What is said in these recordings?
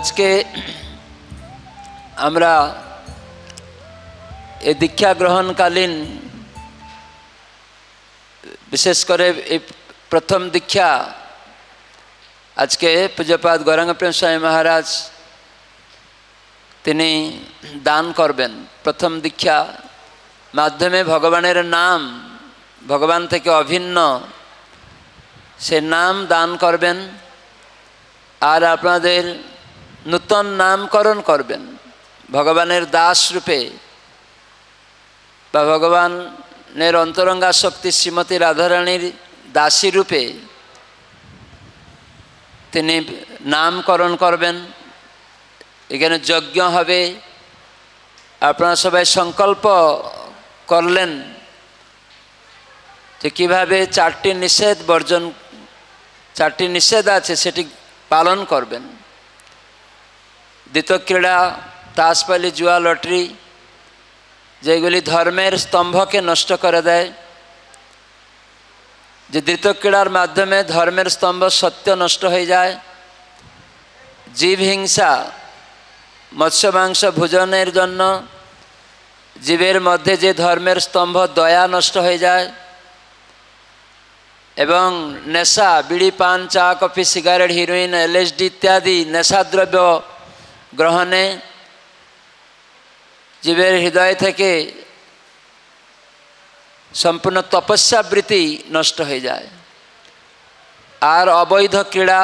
आज के আমরা এই দীক্ষা গ্রহণকালীন विशेष करे प्रथम दीक्षा आज के पूज्यपाद गौरांग प्रेम स्वामी महाराज तिनी दान करबें। प्रथम दीक्षा माध्यमे भगवानेर नाम भगवान थेके अभिन्न से नाम दान करबें और आपनादेर नूतन नामकरण करबें। भगवानेर दास रूपे बा भगवानेर अंतरंगा शक्ति श्रीमती राधारानीर दासी रूपे तिनी नामकरण करबें। एखाने यज्ञ हबे। आपनारा सबाई संकल्प करलेन जे किभाबे चारटी निषेध बर्जन चारटी निषेध आछे सेटी पालन करबें। द्वितीय क्रीड़ा तासपाली जुआ लटरी जेगुली धर्मेर स्तंभ के नष्ट कर देय। जे द्वितीय क्रीड़ार माध्यमे धर्मेर स्तंभ सत्य नष्ट हो जाए। जीव हिंसा मत्स्य मांस भोजनेर जन्य जीवेर मध्य जे धर्मेर स्तंभ दया नष्ट हो जाए। एवं नेशा बीड़ी पान चा कॉफी सिगारेट हिरोइन एलएसडी इत्यादि नेशाद्रव्य ग्रहणे जीवेर हृदय थेके सम्पूर्ण तपस्या वृत्ति नष्ट हो जाए। और अवैध क्रीड़ा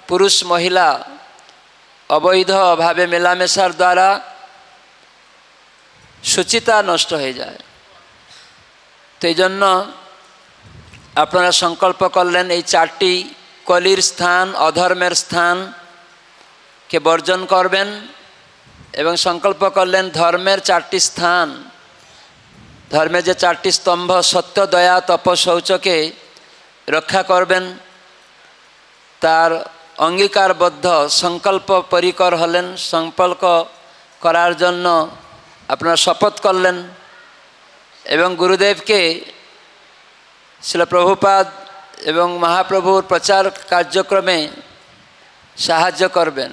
पुरुष महिला अवैध भावे मेलामेशार द्वारा शुचिता नष्ट हो जाए। तो एजন্য आपनारा संकल्प करलें ये चारटी कलिर स्थान अधर्मेर स्थान के बर्जन करबें एवं संकल्प करलें धर्मेर चारटी स्थान धर्मेर जे चारटी स्तंभ सत्य दया तप शौच के रक्षा करबें। तार अंगीकारबद्ध संकल्प परिकर हलें। संकल्प करार जन्य अपना शपथ करलें एवं गुरुदेव के श्रील प्रभुपाद एवं महाप्रभुर प्रचार कार्यक्रमे साहाय्य करबें।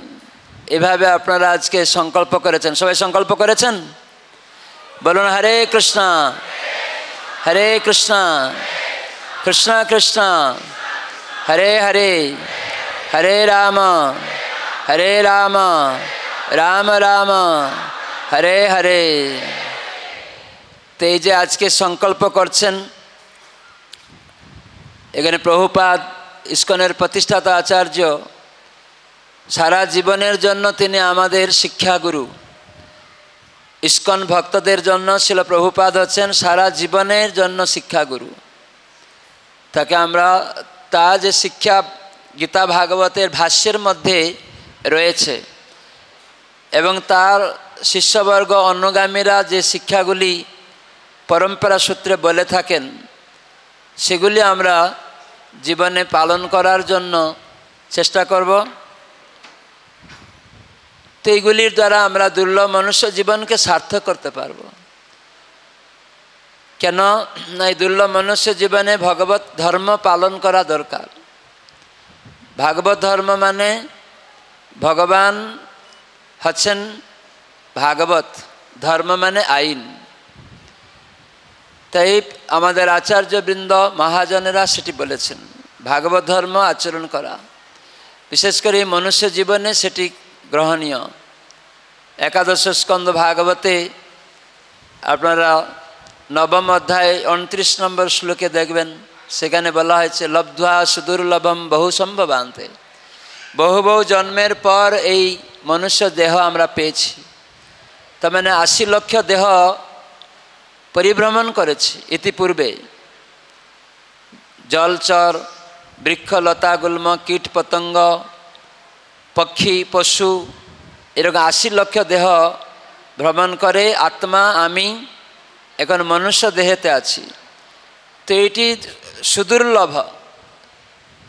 एभावे आपनारा आज के संकल्प करेছেন। सबाई संकल्प करेছেন? बोलুন हरे कृष्णा कृष्णा कृष्णा हरे हरे हरे राम राम राम हरे हरे। तो जे आज के संकल्प करছেন एखाने प्रभुपाद इस्कনের प्रतिष्ठाता आचार्य सारा जीवनेर जन्य तिनि आमादेर शिक्षा गुरु। इस्कन भक्तदेर जन्य श्रील प्रभुपाद हच्छेन सारा जीवनेर जन्य शिक्षा गुरु। ताके आमरा तार जे शिक्षा गीता भागवतेर भाष्येर मध्य रयेछे एवं तार शिष्यवर्ग अनुगामीरा जे शिक्षागुली परम्परा सूत्रे बोले थाकेन सेगुली आमरा जीवने पालन करार जन्य चेष्टा करब। तो एगुलिर द्वारा आमरा दुर्लभ मनुष्य जीवन के सार्थक करते पारब। केन ना दुर्लभ मनुष्य जीवने भगवत धर्म पालन करा दरकार। भागवत धर्म माने भगवान हच्छेन भागवत धर्म माने आईन। ताई आमादेर आचार्यबृंद महाजनेरा सेटी बोलेছেন भागवत धर्म आचरण करा। विशेष करे मनुष्य जीवने सेटी ग्रहणीय। एकादश स्कंद भागवते आपनारा नवम अध्याय 29 नम्बर श्लोके देखबेन सेखाने बला हयेछे लब्ध्वा सुदुर्लभम बहु सम्भवान्ते। बहु बहु जन्मेर पर এই मनुष्य देह आमरा पेয়েছি। तार माने 80 लक्ष देह परिभ्रमण करेছি इतिपूर्वे। जलचर वृक्ष लता गुल्म कीट पतंग पक्षी पशु एरकम 80 लक्ष देह भ्रमण करे आत्मा आमी এখন मनुष्य देहते आछि। तो एटी सुदुर्लभ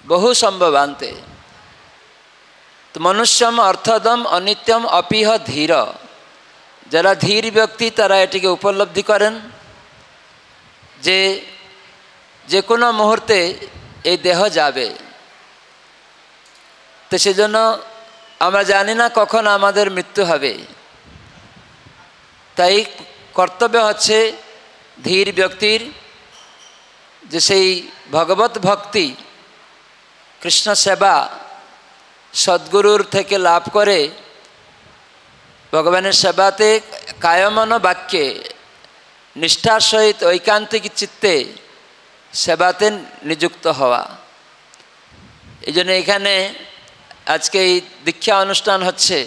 बहु सम्भवान्ते। तो मनुष्यम अर्थदम अनित्यम अपिह धीर जरा धीर व्यक्ति तारा एटिके उपलब्धि करें जे जे कोनो मुहूर्ते এই দেহ যাবে। तो सेजন্য আমরা জানি না কখন আমাদের মৃত্যু হবে, তাই কর্তব্য হচ্ছে ধীর ব্যক্তির যে সেই ভগবত ভক্তি কৃষ্ণ সেবা সদ্গুরুর থেকে লাভ করে ভগবানের সেবাতে কায়মন বাক্যে নিষ্ঠার সহিত ঐকান্তিক চিত্তে সেবাতে নিযুক্ত হওয়া। এই জন্য এখানে আজকে এই দীক্ষা অনুষ্ঠান হচ্ছে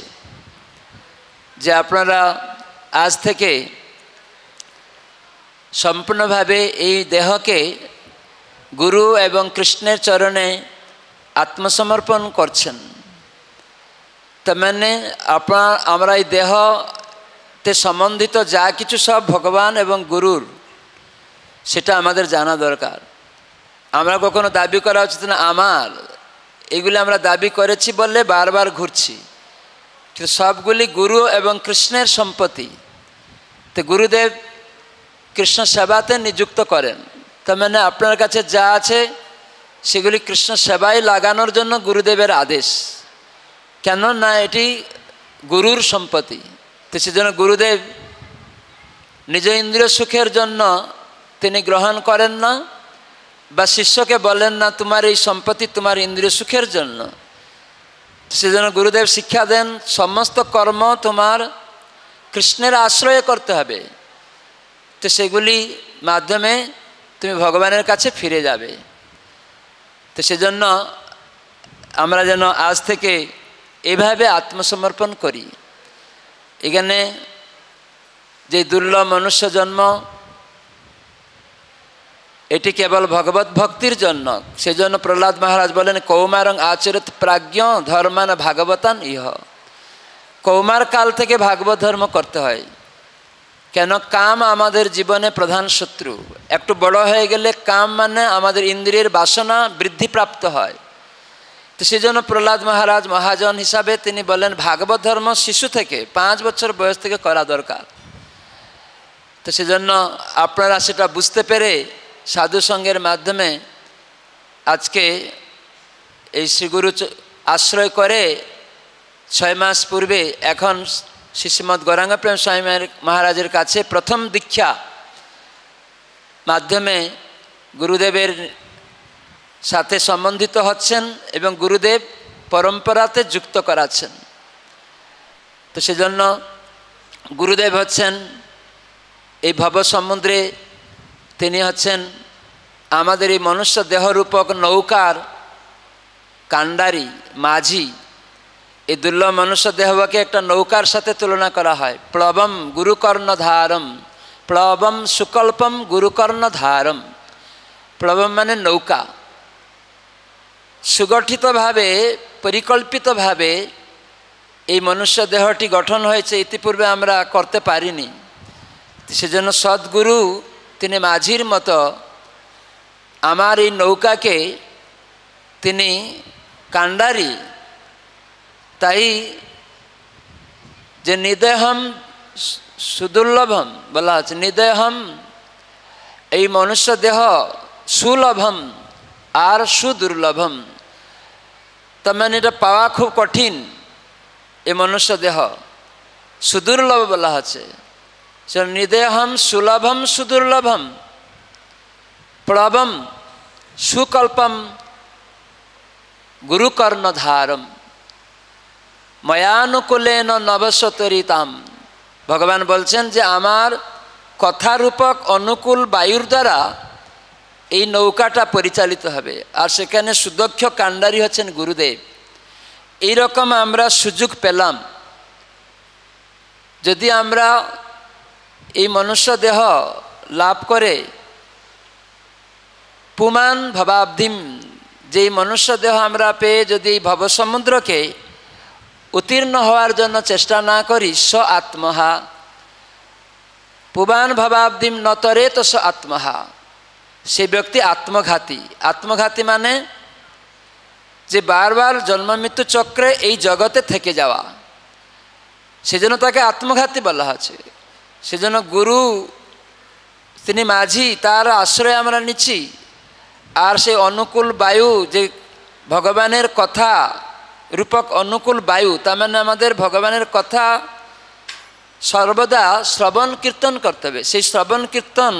যে আপনারা আজ থেকে সম্পূর্ণভাবে এই দেহকে গুরু এবং কৃষ্ণের চরণে আত্মসমর্পণ করছেন। তার মানে আমরা এই দেহতে সম্বন্ধিত যা কিছু সব ভগবান এবং গুরুর, সেটা আমাদের জানা দরকার। আমরা কখনো দাবি করা উচিত না আমার, এগুলি আমরা দাবি করেছি বললে বারবার ঘুরছি, কিন্তু সবগুলি গুরু এবং কৃষ্ণের সম্পত্তি। তো গুরুদেব কৃষ্ণ সেবাতে নিযুক্ত করেন, তার মানে আপনার কাছে যা আছে সেগুলি কৃষ্ণ সেবায় লাগানোর জন্য গুরুদেবের আদেশ। কেন না এটি গুরুর সম্পত্তি। তো সেজন্য গুরুদেব নিজ ইন্দ্রিয় সুখের জন্য তিনি গ্রহণ করেন না, বা শিষ্যকে বলেন না তোমার এই সম্পত্তি তোমার ইন্দ্রিয় সুখের জন্য। সেজন্য গুরুদেব শিক্ষা দেন সমস্ত কর্ম তোমার কৃষ্ণের আশ্রয়ে করতে হবে, তো সেগুলি মাধ্যমে তুমি ভগবানের কাছে ফিরে যাবে। তো সেজন্য আমরা যেন আজ থেকে এভাবে আত্মসমর্পণ করি। এখানে যে দুর্লভ মনুষ্য জন্ম, এটি কেবল ভগবত ভক্তির জন্য। সেজন্য প্রহ্লাদ মহারাজ বলেন কৌমারং আচরিত প্রাজ্ঞ ধর্মান ভাগবতান ইহ। কৌমার কাল থেকে ভাগবত ধর্ম করতে হয়। কেন? কাম আমাদের জীবনে প্রধান শত্রু। একটু বড় হয়ে গেলে কাম মানে আমাদের ইন্দ্রিয়ের বাসনা বৃদ্ধিপ্রাপ্ত হয়। তো সেজন্য প্রহ্লাদ মহারাজ মহাজন হিসাবে তিনি বলেন ভাগবত ধর্ম শিশু থেকে 5 বছর বয়স থেকে করা দরকার। তো সেজন্য আপনারা সেটা বুঝতে পেরে সাধু সঙ্গের মাধ্যমে আজকে এই শ্রীগুরু আশ্রয় করে 6 মাস পূর্বে এখন শ্রীশ্রীমৎ গৌরাঙ্গ প্রেম স্বামী মহারাজের কাছে প্রথম দীক্ষা মাধ্যমে গুরুদেবের সাথে সম্বন্ধিত হচ্ছেন এবং গুরুদেব পরম্পরাতে যুক্ত করাচ্ছেন। তো সেজন্য গুরুদেব হচ্ছেন এই ভব সমুদ্রে, তিনি হচ্ছেন আমাদের এই মনুষ্য দেহরূপক নৌকার কাণ্ডারি মাঝি। এই দুর্লভ মনুষ্য দেহকে একটা নৌকার সাথে তুলনা করা হয়। প্লবম গুরুকর্ণধারম, প্লবম সুকল্পম গুরুকর্ণধারম। প্লবম মানে নৌকা। সুগঠিতভাবে পরিকল্পিতভাবে এই মনুষ্য দেহটি গঠন হয়েছে, ইতিপূর্বে আমরা করতে পারিনি। সেজন্য সদ্গুরু তিনি মাঝির মতো আমার এই নৌকাকে তিনি কাণ্ডারি। তাই যে নিদেহম সুদুর্লভম বলা আছে, নিদেহম এই মনুষ্য দেহ সুলভম আর সুদুর্লভম। তার মানে এটা পাওয়া খুব কঠিন। এই মনুষ্য দেহ সুদুর্লভ বলা আছে। নিদেহম সুলভম সুদুর্লভম প্লবম সুকল্পম গুরুকর্ণধারম ময়ানুকূলেন নবসতরিতাম। ভগবান বলছেন যে আমার কথারূপক অনুকূল বায়ুর দ্বারা এই নৌকাটা পরিচালিত হবে, আর সেখানে সুদক্ষ কাণ্ডারি হচ্ছেন গুরুদেব। এইরকম আমরা সুযোগ পেলাম। যদি আমরা এই মনুষ্য দেহ লাভ করে পুমান ভবাব্ধিম, যেই মনুষ্য দেহ আমরা পেয়ে যদি ভবসমুদ্রকে উত্তীর্ণ হওয়ার জন্য চেষ্টা না করি, স আত্মহা পুবান ভবাব্ধিম নতরে তো স আত্মহা, সে ব্যক্তি আত্মঘাতী। আত্মঘাতী মানে যে বারবার জন্ম মৃত্যু চক্রে এই জগতে থেকে যাওয়া, সেজন্য তাকে আত্মঘাতী বলা আছে। সেজন্য গুরু তিনি মাঝি, তার আশ্রয় আমরা নিচ্ছি। আর সেই অনুকূল বায়ু যে ভগবানের কথা রূপক অনুকূল বায়ু, তার মানে আমাদের ভগবানের কথা সর্বদা শ্রবণ কীর্তন করতে হবে। সেই শ্রবণ কীর্তন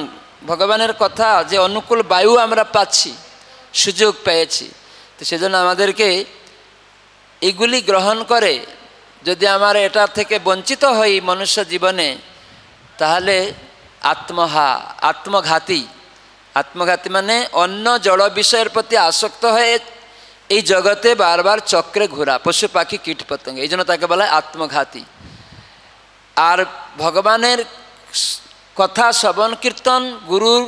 ভগবানের কথা যে অনুকূল বায়ু আমরা পাচ্ছি, সুযোগ পেয়েছি, তো সেজন্য আমাদেরকে এগুলি গ্রহণ করে যদি আমার এটা থেকে বঞ্চিত হই মনুষ্য জীবনে, তাহলে আত্মঘাতী মানে অন্য জড় বিষয়ের প্রতি আসক্ত হয়ে এই জগতে বারবার চক্রে ঘোরা, পশু পাখি কীট পতঙ্গ, এই জন্য তাকে বলা হয় আত্মঘাতী। আর ভগবানের কথা শ্রবণ কীর্তন গুরুর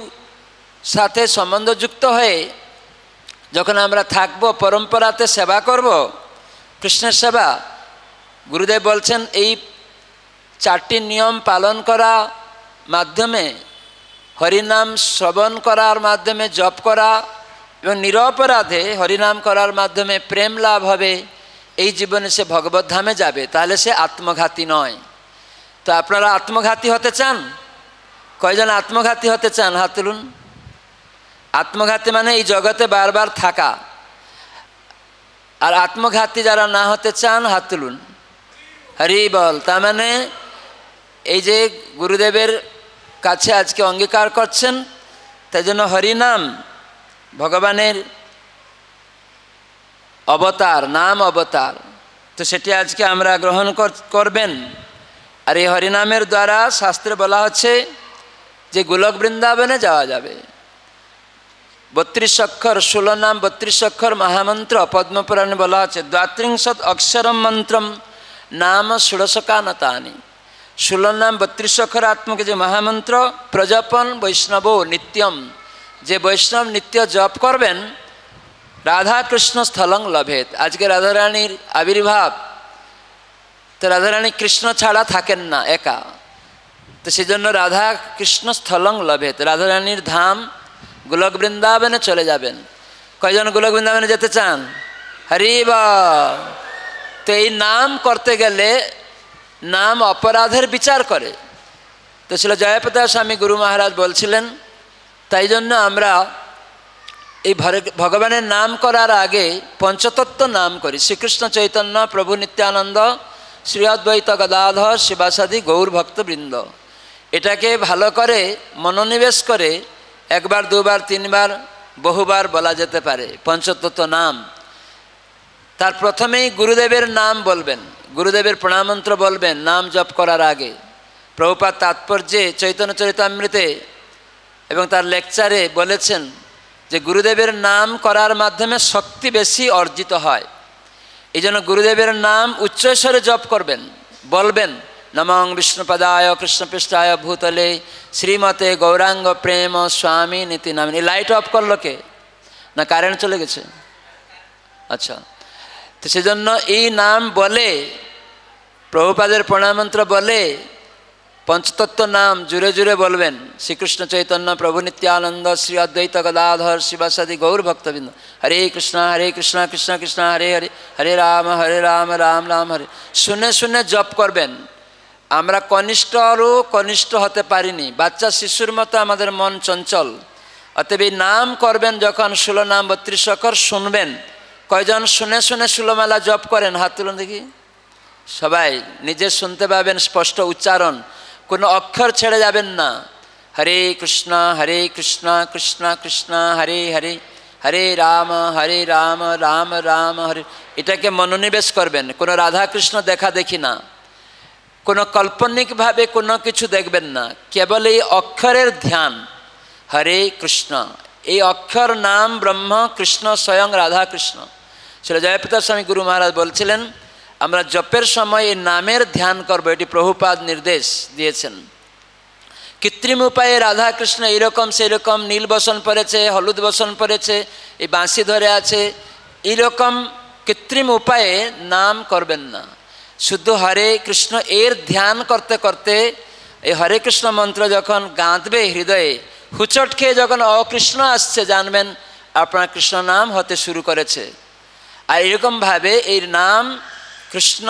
সাথে সম্বন্ধযুক্ত হয়ে যখন আমরা থাকব, পরম্পরাতে সেবা করব, কৃষ্ণের সেবা, গুরুদেব বলছেন এই 4টি নিয়ম পালন করা মাধ্যমে, হরিনাম শ্রবণ করার মাধ্যমে, জপ করা এবং নিরপরাধে হরিনাম করার মাধ্যমে প্রেম লাভ হবে, এই জীবনে সে ভগবত ধামে যাবে, তাহলে সে আত্মঘাতী নয়। তো আপনারা আত্মঘাতী হতে চান? কয়জন আত্মঘাতী হতে চান? হাত তুলুন। আত্মঘাতী মানে এই জগতে বারবার থাকা। আর আত্মঘাতী যারা না হতে চান হাত তুলুন। হরি বল। তার মানে এই যে গুরুদেবের কাছে আজকে অঙ্গীকার করছেন, তাই জন্য হরিনাম ভগবানের অবতার, নাম অবতার, তো সেটি আজকে আমরা গ্রহণ করবেন। আর এই হরিনামের দ্বারা শাস্ত্রে বলা হচ্ছে যে গোলক বৃন্দাবনে যাওয়া যাবে। 32 অক্ষর 16 নাম 32 অক্ষর মহামন্ত্র পদ্মপুরাণে বলা হচ্ছে 32 অক্ষরম মন্ত্রম নাম ষোড়শকানতানি। 16 নাম 32 অক্ষরাত্মক যে মহামন্ত্র, প্রজপন বৈষ্ণব নিত্যম, যে বৈষ্ণব নিত্য জপ করবেন, রাধা কৃষ্ণ স্থলং লভেত। আজকে রাধারানীর আবির্ভাব, তো রাধারানী কৃষ্ণ ছাড়া থাকেন না, একা, তো সেই জন্য রাধা কৃষ্ণ স্থলং লভেত, রাধারানীর ধাম গোলক বৃন্দাবনে চলে যাবেন। কয়জন গোলক বৃন্দাবনে যেতে চান? হরি বল। তো এই নাম করতে গেলে নাম অপরাধের বিচার করে, তো ছিল জয়প্রকাশ স্বামী গুরু মহারাজ বলছিলেন, তাই জন্য আমরা এই ভগবানের নাম করার আগে পঞ্চতত্ত্ব নাম করি। শ্রীকৃষ্ণ চৈতন্য প্রভু নিত্যানন্দ শ্রী অদ্বৈত গদাধর শিবাসাদি গৌর ভক্তবৃন্দ, এটাকে ভালো করে মনোনিবেশ করে 1 বার 2 বার 3 বার বহুবার বলা যেতে পারে পঞ্চতত্ত্ব নাম। তার প্রথমেই গুরুদেবের নাম বলবেন, গুরুদেবের প্রণামন্ত্র বলবেন নাম জপ করার আগে। প্রভুপাদ তাৎপর্যে চৈতন্য চরিতামৃতে এবং তার লেকচারে বলেছেন যে গুরুদেবের নাম করার মাধ্যমে শক্তি বেশি অর্জিত হয়। এই জন্য গুরুদেবের নাম উচ্চস্বরে জপ করবেন, বলবেন নমঃ বিষ্ণুপদায় কৃষ্ণপৃষ্ঠায় ভূতলে শ্রীমতে গৌরাঙ্গ প্রেম স্বামী নীতি নাম। এই লাইট অফ করলো কে? না কারেন্ট চলে গেছে? আচ্ছা, তো সেজন্য এই নাম বলে, প্রভুপাদের প্রণামন্ত্র বলে, পঞ্চতত্ত্ব নাম জুড়ে জুড়ে বলবেন। শ্রীকৃষ্ণ চৈতন্য প্রভু নিত্যানন্দ শ্রী অদ্বৈত গদাধর শিবাসাদি গৌর ভক্তবৃন্দ, হরে কৃষ্ণ কৃষ্ণ কৃষ্ণ হরে হরে, হরে রাম রাম রাম হরে। শুনে শুনে জপ করবেন। আমরা কনিষ্ঠরও কনিষ্ঠ হতে পারিনি, বাচ্চা শিশুর মতো আমাদের মন চঞ্চল। অতএব এই নাম করবেন যখন 16 নাম 32 অক্ষর শুনবেন। কয়জন শুনে শুনে 16 মালা জপ করেন? হাত তুলুন দেখি। সবাই নিজে শুনতে পাবেন স্পষ্ট উচ্চারণ, কোনো অক্ষর ছেড়ে যাবেন না। হরে কৃষ্ণ কৃষ্ণ কৃষ্ণ হরে হরে, হরে রাম রাম রাম হরে। এটাকে মনোনিবেশ করবেন। কোনো রাধা কৃষ্ণ দেখা দেখি না, কোনো কাল্পনিকভাবে কোনো কিছু দেখবেন না, কেবল এই অক্ষরের ধ্যান। হরে কৃষ্ণ, এই অক্ষর নাম ব্রহ্ম, কৃষ্ণ স্বয়ং রাধা কৃষ্ণ। সেটা জয়প্রকাশ স্বামী গুরু মহারাজ বলছিলেন আমরা জপের সময় এই নামের ধ্যান করব, এটি প্রভুপাদ নির্দেশ দিয়েছেন। কৃত্রিম উপায়ে রাধা কৃষ্ণ এইরকম সেইরকম নীল বসন পরেছে, হলুদ বসন পরেছে, এই বাঁশি ধরে আছে, এইরকম কৃত্রিম উপায়ে নাম করবেন না। শুধু হরে কৃষ্ণ এর ধ্যান করতে করতে এই হরে কৃষ্ণ মন্ত্র যখন গাঁথবে হৃদয়ে, হুচট খেয়ে যখন অকৃষ্ণ আসছে জানবেন আপনার কৃষ্ণ নাম হতে শুরু করেছে। আর এরকমভাবে এই নাম কৃষ্ণ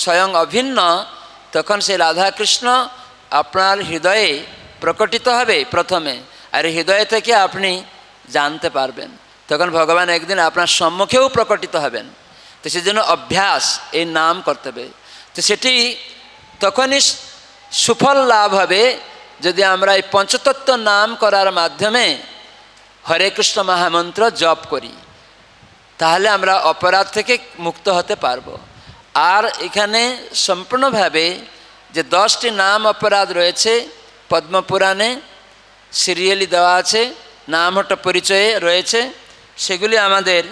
স্বয়ং অভিন্ন, তখন সেই রাধা কৃষ্ণ আপনার হৃদয়ে প্রকটিত হবে প্রথমে, আর হৃদয় থেকে আপনি জানতে পারবেন। তখন ভগবান একদিন আপনার সম্মুখেও প্রকটিত হবেন। তো সেজন্য অভ্যাস এই নাম করতে হবে। তো সেটি তখনই সুফল লাভ হবে যদি আমরা এই পঞ্চতত্ত্ব নাম করার মাধ্যমে হরে কৃষ্ণ মহামন্ত্র জপ করি, তাহলে আমরা অপরাধ থেকে মুক্ত হতে পারবো। আর এখানে সম্পূর্ণভাবে যে 10টি নাম অপরাধ রয়েছে পদ্মপুরাণে সিরিয়ালি দেওয়া আছে, নামহট্ট পরিচয়ে রয়েছে, সেগুলি আমাদের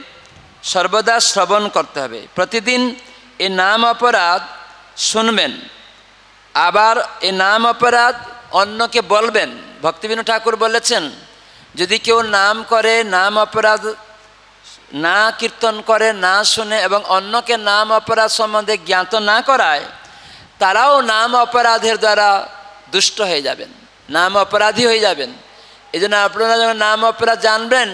সর্বদা শ্রবণ করতে হবে। প্রতিদিন এই নাম অপরাধ শুনবেন, আবার এই নাম অপরাধ অন্যকে বলবেন। ভক্তিবিনোদ ঠাকুর বলেছেন, যদি কেউ নাম করে, নাম অপরাধ না কীর্তন করে, না শুনে এবং অন্যকে নাম অপরাধ সম্বন্ধে জ্ঞাত না করায়, তারাও নাম অপরাধের দ্বারা দুষ্ট হয়ে যাবেন, নাম অপরাধী হয়ে যাবেন। এই জন্য আপনারা যখন নাম অপরাধ জানবেন,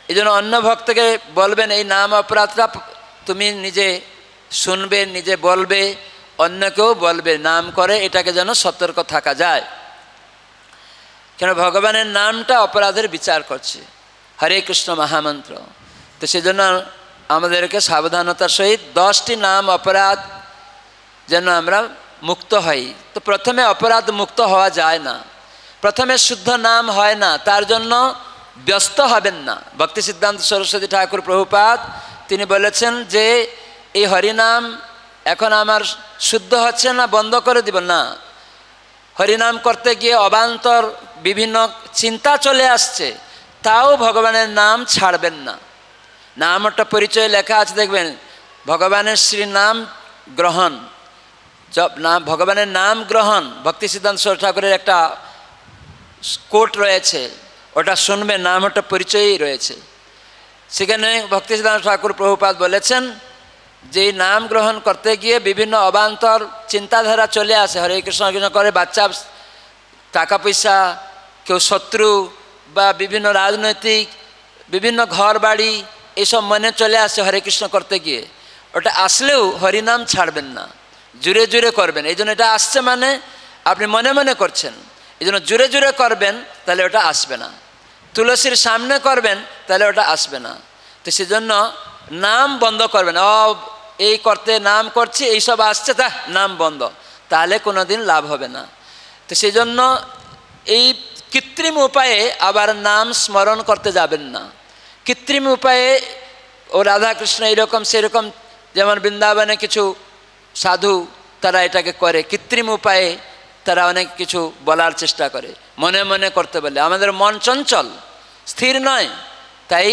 এই জন্য অন্য ভক্তকে বলবেন এই নাম অপরাধটা তুমি নিজে শুনবে, নিজে বলবে, অন্যকেও বলবে নাম করে, এটাকে যেন সতর্ক থাকা যায়। কেন ভগবানের নামটা অপরাধের বিচার করছে, হরে কৃষ্ণ মহামন্ত্র। তো সেজন্য আমাদেরকে সাবধানতার সহিত 10টি নাম অপরাধ যেন আমরা মুক্ত হই। তো প্রথমে অপরাধ মুক্ত হওয়া যায় না, প্রথমে শুদ্ধ নাম হয় না, তার জন্য ব্যস্ত হবেন না। ভক্তি সিদ্ধান্ত সরস্বতী ঠাকুর প্রভুপাদ তিনি বলেছেন যে এই হরিনাম এখন আমার শুদ্ধ হচ্ছে না, বন্ধ করে দিব না। হরিনাম করতে গিয়ে অবান্তর বিভিন্ন চিন্তা চলে আসছে, তাও ভগবানের নাম ছাড়বেন না। নামটা পরিচয় লেখা আছে দেখবেন, ভগবানের শ্রী নাম গ্রহণ, ভগবানের নাম গ্রহণ। ভক্তি সিদ্ধান্ত সরস্বতী ঠাকুরের একটা কোট রয়েছে, ওটা শুনবেন, নামটা পরিচয়ই রয়েছে। সেখানে ভক্তি সিদ্ধান্ত ঠাকুর প্রভুপাদ বলেছেন যে নাম গ্রহণ করতে গিয়ে বিভিন্ন অবান্তর চিন্তাধারা চলে আসে, হরে কৃষ্ণ কৃষ্ণ করে বাচ্চা, টাকা পয়সা, কেউ শত্রু বা বিভিন্ন রাজনৈতিক বিভিন্ন ঘর বাড়ি এসব মনে চলে আসে হরে কৃষ্ণ করতে গিয়ে। ওটা আসলেও হরিনাম ছাড়বেন না, জুড়ে জুড়ে করবেন। এই জন্য এটা আসছে মানে আপনি মনে মনে করছেন, এই জন্য জুড়ে জুড়ে করবেন, তাহলে ওটা আসবে না। তুলসীর সামনে করবেন, তাহলে ওটা আসবে না। তো সেজন্য নাম বন্ধ করবেন, এই করতে নাম করছি এইসব আসছে, তা নাম বন্ধ, তাহলে কোনো দিন লাভ হবে না। তো সেই জন্য এই কৃত্রিম উপায়ে আবার নাম স্মরণ করতে যাবেন না। কৃত্রিম উপায়ে ও রাধাকৃষ্ণ এইরকম সেরকম, যেমন বৃন্দাবনে কিছু সাধু তারা এটাকে করে, কৃত্রিম উপায়ে তারা অনেক কিছু বলার চেষ্টা করে, মনে মনে করতে বলে। আমাদের মন চঞ্চল, স্থির নয়, তাই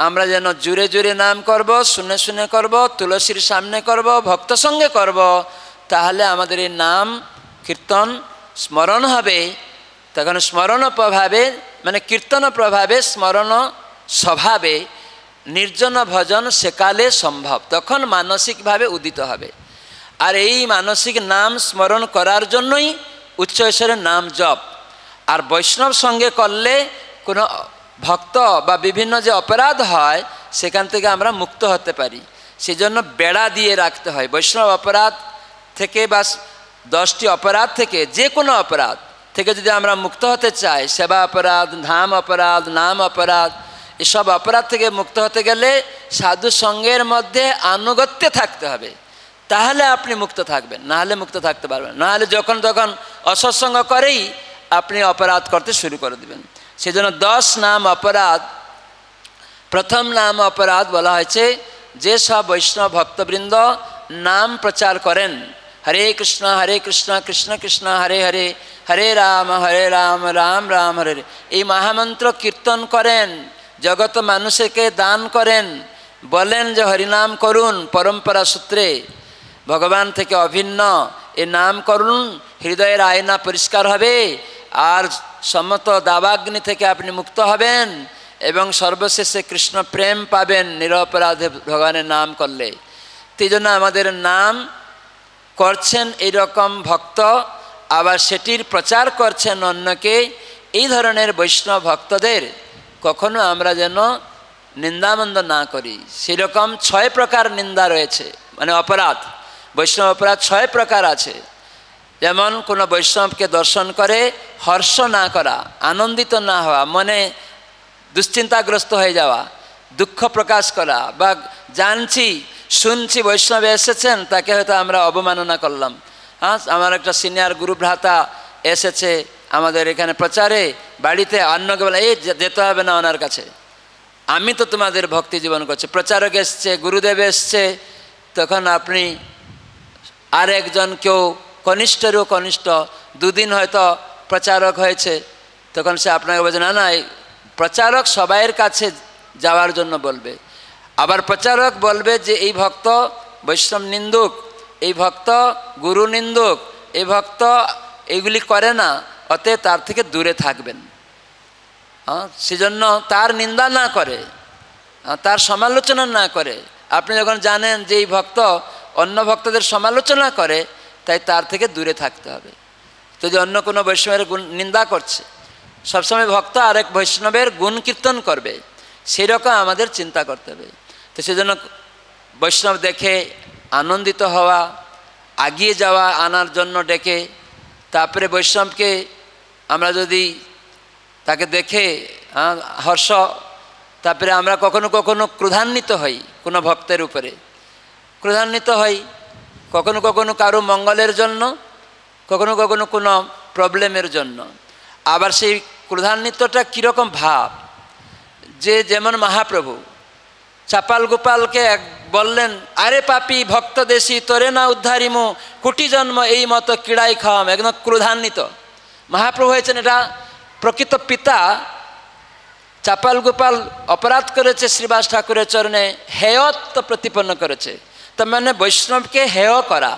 আমরা যেন জুড়ে জুড়ে নাম করব, শুনে শুনে করব, তুলসীর সামনে করব, ভক্ত সঙ্গে করব, তাহলে আমাদের এই নাম কীর্তন স্মরণ হবে। তখন স্মরণ প্রভাবে মানে কীর্তন প্রভাবে স্মরণ স্বভাবে নির্জন ভজন সেকালে সম্ভব, তখন মানসিকভাবে উদিত হবে। আর এই মানসিক নাম স্মরণ করার জন্যই উচ্চ ঈশ্বরের নাম জপ। আর বৈষ্ণব সঙ্গে করলে কোনো ভক্ত বা বিভিন্ন যে অপরাধ হয় সেখান থেকে আমরা মুক্ত হতে পারি। সেই জন্য বেড়া দিয়ে রাখতে হয়। বৈষ্ণব অপরাধ থেকে বা 10টি অপরাধ থেকে, যে কোনো অপরাধ থেকে যদি আমরা মুক্ত হতে চাই, সেবা অপরাধ, ধাম অপরাধ, নাম অপরাধ, এসব অপরাধ থেকে মুক্ত হতে গেলে সাধু সঙ্গের মধ্যে আনুগত্যে থাকতে হবে, তাহলে আপনি মুক্ত থাকবেন, নাহলে মুক্ত থাকতে পারবেন। নাহলে যখন তখন অসৎসঙ্গ করেই আপনি অপরাধ করতে শুরু করে দেবেন। সেজন্য 10 নাম অপরাধ, প্রথম নাম অপরাধ বলা হয়েছে যে সব বৈষ্ণব ভক্তবৃন্দ নাম প্রচার করেন, হরে কৃষ্ণ কৃষ্ণ কৃষ্ণ হরে হরে, হরে রাম রাম রাম হরে হরে, এই মহামন্ত্র কীর্তন করেন, জগত মানুষকে দান করেন, বলেন যে হরিনাম করুন, পরম্পরা সূত্রে ভগবান থেকে অভিন্ন এ নাম করুন, হৃদয়ের আয়না পরিষ্কার হবে, আর সমস্ত দাবাগ্নি থেকে আপনি মুক্ত হবেন এবং সর্বশেষে কৃষ্ণ প্রেম পাবেন নিরপরাধে ভগবানের নাম করলে। সেই জন্য আমাদের নাম করছেন এইরকম ভক্ত, আবার সেটির প্রচার করছেন অন্যকে। এই ধরনের বৈষ্ণব ভক্তদের কখনো আমরা যেন নিন্দামন্দ না করি। সেরকম 6 প্রকার নিন্দা রয়েছে, মানে অপরাধ, বৈষ্ণব অপরাধ 6 প্রকার আছে। যেমন কোনো বৈষ্ণবকে দর্শন করে হর্ষ না করা, আনন্দিত না হওয়া, মনে দুশ্চিন্তাগ্রস্ত হয়ে যাওয়া, দুঃখ প্রকাশ করা, বা জানছি শুনছি বৈষ্ণব এসেছেন, তাকে হয়তো আমরা অবমাননা করলাম। হ্যাঁ, আমার একটা সিনিয়র গুরু ভ্রাতা এসেছে আমাদের এখানে প্রচারে, বাড়িতে অন্যকে বলে এই যেতে হবে না ওনার কাছে, আমি তো তোমাদের ভক্তি জীবন করছি। প্রচারক এসছে, গুরুদেব এসছে, তখন আপনি আর একজন কেউ কনিষ্ঠেরও কনিষ্ঠ, দুদিন হয়তো প্রচারক হয়েছে, তখন সে আপনাকে বলছে না না, প্রচারক সবাইয়ের কাছে যাওয়ার জন্য বলবে। আবার প্রচারক বলবে যে এই ভক্ত বৈষ্ণব নিন্দুক, এই ভক্ত গুরু নিন্দুক, এই ভক্ত এইগুলি করে না, অতএব তার থেকে দূরে থাকবেন। সেজন্য তার নিন্দা না করে, তার সমালোচনা না করে। আপনি যখন জানেন যে এই ভক্ত অন্য ভক্তদের সমালোচনা করে, তাই তার থেকে দূরে থাকতে হবে। যদি অন্য কোনো বৈষ্ণবের গুণ নিন্দা করছে, সবসময় ভক্ত আরেক বৈষ্ণবের গুণ কীর্তন করবে, সেই রকম আমাদের চিন্তা করতে হবে। তো সেজন্য বৈষ্ণব দেখে আনন্দিত হওয়া, এগিয়ে যাওয়া, আনার জন্য ডেকে, তারপরে বৈষ্ণবকে আমরা যদি তাকে দেখে হর্ষ, তারপরে আমরা কখনো কখনো ক্রোধান্বিত হই কোনো ভক্তের উপরে, ক্রোধান্বিত হই কখনো কখনো কারো মঙ্গলের জন্য, কখনো কখনো কোনো প্রবলেমের জন্য। আবার সেই ক্রোধান্বিতটা কীরকম ভাব, যে যেমন মহাপ্রভু চাপাল গোপালকে বললেন, আরে পাপি ভক্ত দেশি তোরে না উদ্ধারিমু, কোটি জন্ম এই মতো কিড়াই খাওয়াম, একদম ক্রোধান্বিত মহাপ্রভু হয়েছেন। এটা প্রকৃত পিতা চাপাল গোপাল অপরাধ করেছে শ্রীবাস ঠাকুরের চরণে, হেয়ত্ব প্রতিপন্ন করেছে। তার মানে বৈষ্ণবকে হেয় করা।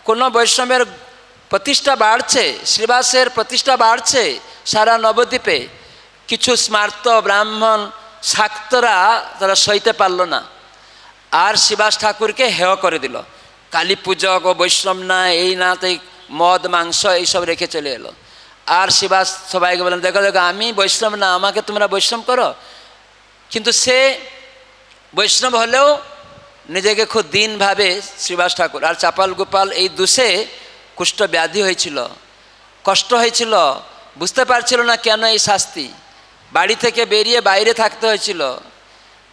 কোনো বৈষ্ণবের প্রতিষ্ঠা বাড়ছে, শ্রীবাসের প্রতিষ্ঠা বাড়ছে সারা নবদ্বীপে, কিছু স্মার্ত ব্রাহ্মণ শাক্তরা তারা সইতে পারল না, আর শ্রীবাস ঠাকুরকে হেয় করে দিল। কালী পূজক ও বৈষ্ণব না, এই না, তাই মদ মাংস এইসব রেখে চলে এলো। আর শ্রীবাস সবাইকে বললেন, দেখো দেখো আমি বৈষ্ণব না, আমাকে তোমরা বৈষ্ণব করো। কিন্তু সে বৈষ্ণব হলেও নিজেকে খুব দিন ভাবে শ্রীবাস ঠাকুর। আর চাপাল গোপাল এই দোষে কুষ্ঠ ব্যাধি হয়েছিল, কষ্ট হয়েছিল, বুঝতে পারছিল না কেন এই শাস্তি, বাড়ি থেকে বেরিয়ে বাইরে থাকতে হয়েছিল।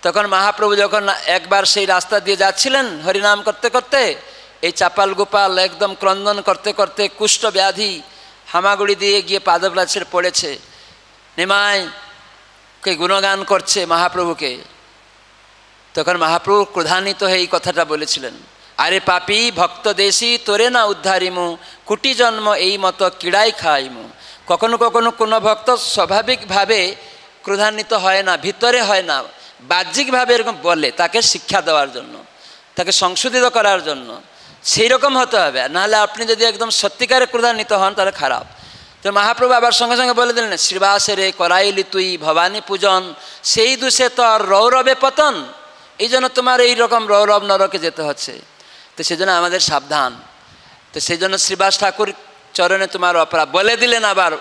তখন মহাপ্রভু যখন একবার সেই রাস্তা দিয়ে যাচ্ছিলেন হরিনাম করতে করতে, এই চাপাল গোপাল একদম ক্রন্দন করতে করতে কুষ্ঠ ব্যাধি হামাগুড়ি দিয়ে গিয়ে পাদপ্রাচীর পড়েছে, নিমাইকে গুণগান করছে মহাপ্রভুকে। তখন মহাপ্রভু ক্রোধান্বিত হয়ে এই কথাটা বলেছিলেন, আরে পাপি ভক্ত দেশি তোরে না উদ্ধারিমু, কোটি জন্ম এই মতো কিড়াই খাইমু। কখনো কখনো কোনো ভক্ত স্বাভাবিকভাবে ক্রোধান্বিত হয় না, ভিতরে হয় না, বাহ্যিকভাবে এরকম বলে, তাকে শিক্ষা দেওয়ার জন্য, তাকে সংশোধিত করার জন্য। সেই রকম হতে হবে, নাহলে আপনি যদি একদম সত্যিকারে ক্রোধান্বিত হন তাহলে খারাপ। তো মহাপ্রভু আবার সঙ্গে সঙ্গে বলে দিলেন, শ্রীবাসে রে করাইলি তুই ভবানী পূজন, সেই দোষে তোর রৌরবে পতন, এই জন্য তোমার এই রকম রৌরব নরকে যেতে হচ্ছে। তো সেই জন্য আমাদের সাবধান। তো সেই জন্য শ্রীবাস ঠাকুর চরণে তোমার অপরাধ বলে দিলেন। আবার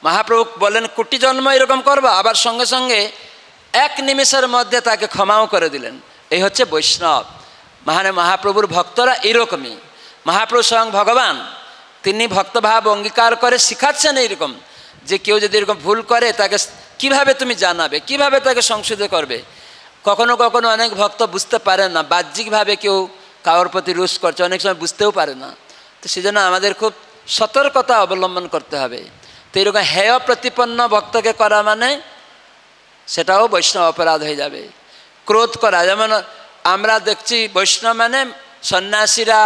মহাপ্রভু বলেন কোটি জন্ম এরকম করবা, আবার সঙ্গে সঙ্গে এক নিমেষের মধ্যে তাকে ক্ষমাও করে দিলেন। এই হচ্ছে বৈষ্ণব। মহাপ্রভুর ভক্তরা এরকমই। মহাপ্রভু স্বয়ং ভগবান, তিনি ভক্তভাব অঙ্গীকার করে শিখাচ্ছেন এইরকম, যে কেউ যদি এরকম ভুল করে তাকে কিভাবে তুমি জানাবে, কিভাবে তাকে সংশোধন করবে। কখনো কখনো অনেক ভক্ত বুঝতে পারে না, বাহ্যিকভাবে কেউ কারোর প্রতি রুষ করছে, অনেক সময় বুঝতেও পারে না। তো সেজন্য আমাদের খুব সতর্কতা অবলম্বন করতে হবে। তো এরকম হেয় প্রতিপন্ন ভক্তকে করা মানে সেটাও বৈষ্ণব অপরাধ হয়ে যাবে। ক্রোধ করা, যেমন আমরা দেখছি বৈষ্ণব মানে সন্ন্যাসীরা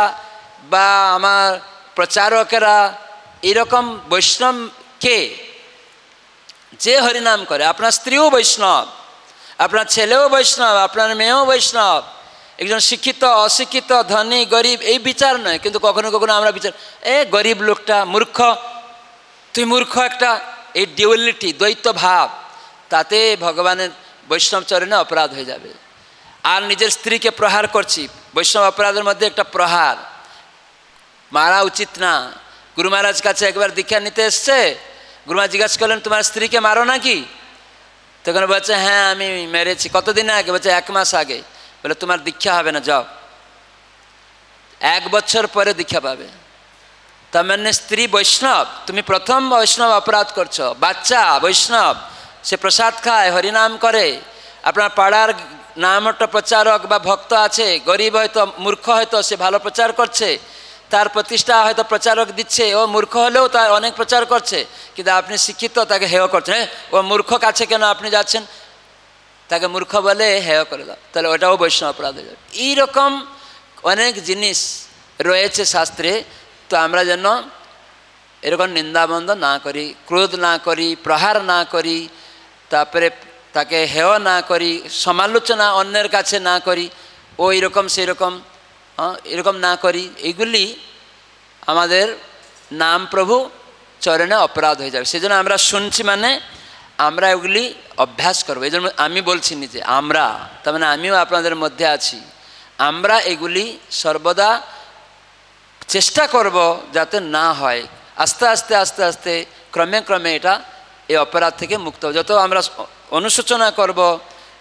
বা আমার প্রচারকেরা, এরকম বৈষ্ণবকে যে হরিনাম করে, আপনার স্ত্রীও বৈষ্ণব, আপনার ছেলেও বৈষ্ণব, আপনার মেয়েও বৈষ্ণব, একজন শিক্ষিত অশিক্ষিত ধনী গরিব এই বিচার নয়। কিন্তু কখনো কখনো আমরা বিচার, গরিব লোকটা মূর্খ, তুই মূর্খ একটা, এই ডিউয়ালিটি দ্বৈত ভাব, তাতে ভগবানের বৈষ্ণব চরণে অপরাধ হয়ে যাবে। আর নিজের স্ত্রীকে প্রহার করছি, বৈষ্ণব অপরাধের মধ্যে একটা প্রহার, মারা উচিত না। গুরু মহারাজ কাছে একবার দীক্ষা নিতে এসছে, গুরু মহারাজ জিজ্ঞাসা করলেন তোমার স্ত্রীকে মারো নাকি? তখন বলছে হ্যাঁ আমি মেরেছি। কতদিন আগে? বলছে 1 মাস আগে। বলে তোমার দীক্ষা হবে না, যাও, 1 বছর পরে দীক্ষা পাবে। তার মানে স্ত্রী বৈষ্ণব, তুমি প্রথম বৈষ্ণব অপরাধ করছো। বাচ্চা বৈষ্ণব, সে প্রসাদ খায়, হরিনাম করে, আপনার পাড়ার নামটা প্রচারক বা ভক্ত আছে, গরিব হয়তো মূর্খ হয়তো সে ভালো প্রচার করছে, তার প্রতিষ্ঠা হয়তো প্রচারক দিচ্ছে, ও মূর্খ হলেও তার অনেক প্রচার করছে, কিন্তু আপনি শিক্ষিত তাকে হেয় করছেন, ও মূর্খ কাছে কেন আপনি যাচ্ছেন, তাকে মূর্খ বলে হেয় করে দাও, তাহলে ওটাও বৈষ্ণব অপরাধ হয়ে যাবে। এইরকম অনেক জিনিস রয়েছে শাস্ত্রে। তো আমরা যেন এরকম নিন্দাবন্ধ না করি, ক্রোধ না করি, প্রহার না করি, তারপরে তাকে হেয় না করি, সমালোচনা অন্যের কাছে না করি, ও এরকম সেরকম এরকম না করি। এইগুলি আমাদের নাম প্রভু চরণে অপরাধ হয়ে যাবে। সেজন্য আমরা শুনছি মানে আমরা এগুলি অভ্যাস করবো। এই জন্য আমি বলছি নিজে আমরা, তার মানে আমিও আপনাদের মধ্যে আছি, আমরা এগুলি সর্বদা চেষ্টা করব যাতে না হয়। আস্তে আস্তে আস্তে আস্তে ক্রমে ক্রমে এটা এই অপরাধ থেকে মুক্ত হবে। যত আমরা অনুশোচনা করব,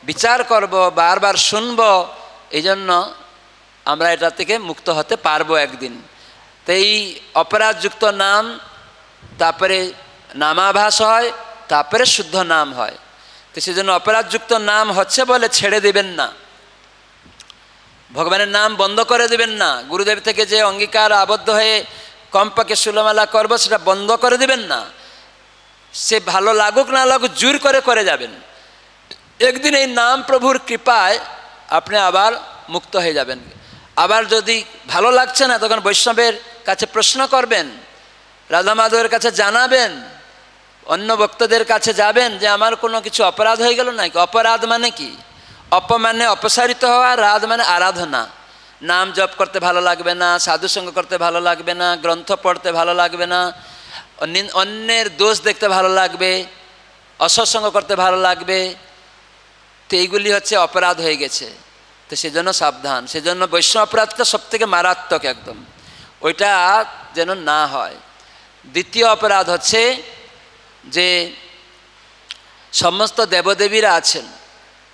বিচার করব, বারবার শুনব, এই জন্য আমরা এটা থেকে মুক্ত হতে পারবো একদিন। তো এই অপরাধযুক্ত নাম, তারপরে নামাভাস হয়, তারপরে শুদ্ধ নাম হয়। তো সেজন্য অপরাধযুক্ত নাম হচ্ছে বলে ছেড়ে দেবেন না, ভগবানের নাম বন্ধ করে দেবেন না। গুরুদেব থেকে যে অঙ্গীকার আবদ্ধ হয়ে কমপক্ষে ষোলমালা করবো সেটা বন্ধ করে দেবেন না। সে ভালো লাগুক না লাগুক জোর করে করে যাবেন। একদিন এই নাম প্রভুর কৃপায় আপনি আবার মুক্ত হয়ে যাবেন। আবার যদি ভালো লাগছে না তখন বৈষ্ণবের কাছে প্রশ্ন করবেন, রাধা মাধবের কাছে জানাবেন, অন্য ভক্তদের কাছে যাবেন যে আমার কোনো কিছু অপরাধ হয়ে গেল নাকি। অপরাধ মানে কি? অপ মানে অপসারিত হওয়া, রাধ মানে আরাধনা। নাম জপ করতে ভালো লাগবে না, সাধুসঙ্গ করতে ভালো লাগবে না, গ্রন্থ পড়তে ভালো লাগবে না, অন্যের দোষ দেখতে ভালো লাগবে, অসৎসঙ্গ করতে ভালো লাগবে। তো এইগুলি হচ্ছে অপরাধ হয়ে গেছে। তো সেজন্য সাবধান। সেজন্য বৈষ্ণব অপরাধটা সব থেকে মারাত্মক একদম, ওইটা যেন না হয়। দ্বিতীয় অপরাধ হচ্ছে যে সমস্ত দেবদেবীরা আছেন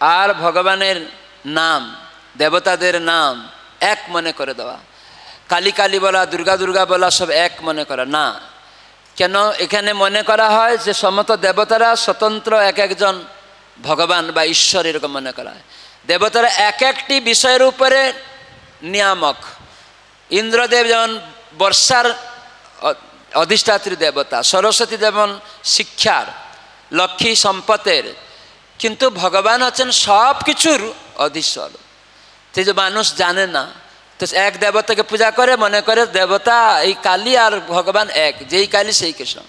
আর ভগবানের নাম, দেবতাদের নাম এক মনে করে দেওয়া। কালী কালী বলা, দুর্গা দুর্গা বলা সব এক মনে করা না। কেন এখানে মনে করা হয় যে সমস্ত দেবতারা স্বতন্ত্র এক একজন ভগবান বা ঈশ্বর, এরকম মনে করা হয়। দেবতারা এক একটি বিষয়ের উপরে নিয়ামক। ইন্দ্রদেব যেমন বর্ষার অধিষ্ঠাত্রী দেবতা, সরস্বতী যেমন শিক্ষার, লক্ষ্মী সম্পদের, কিন্তু ভগবান হচ্ছেন সব কিছুর অধীশ্বর। সেই যে মানুষ জানে না, তো এক দেবতাকে পূজা করে মনে করে দেবতা এই কালী আর ভগবান এক, যেই কালী সেই কৃষ্ণ,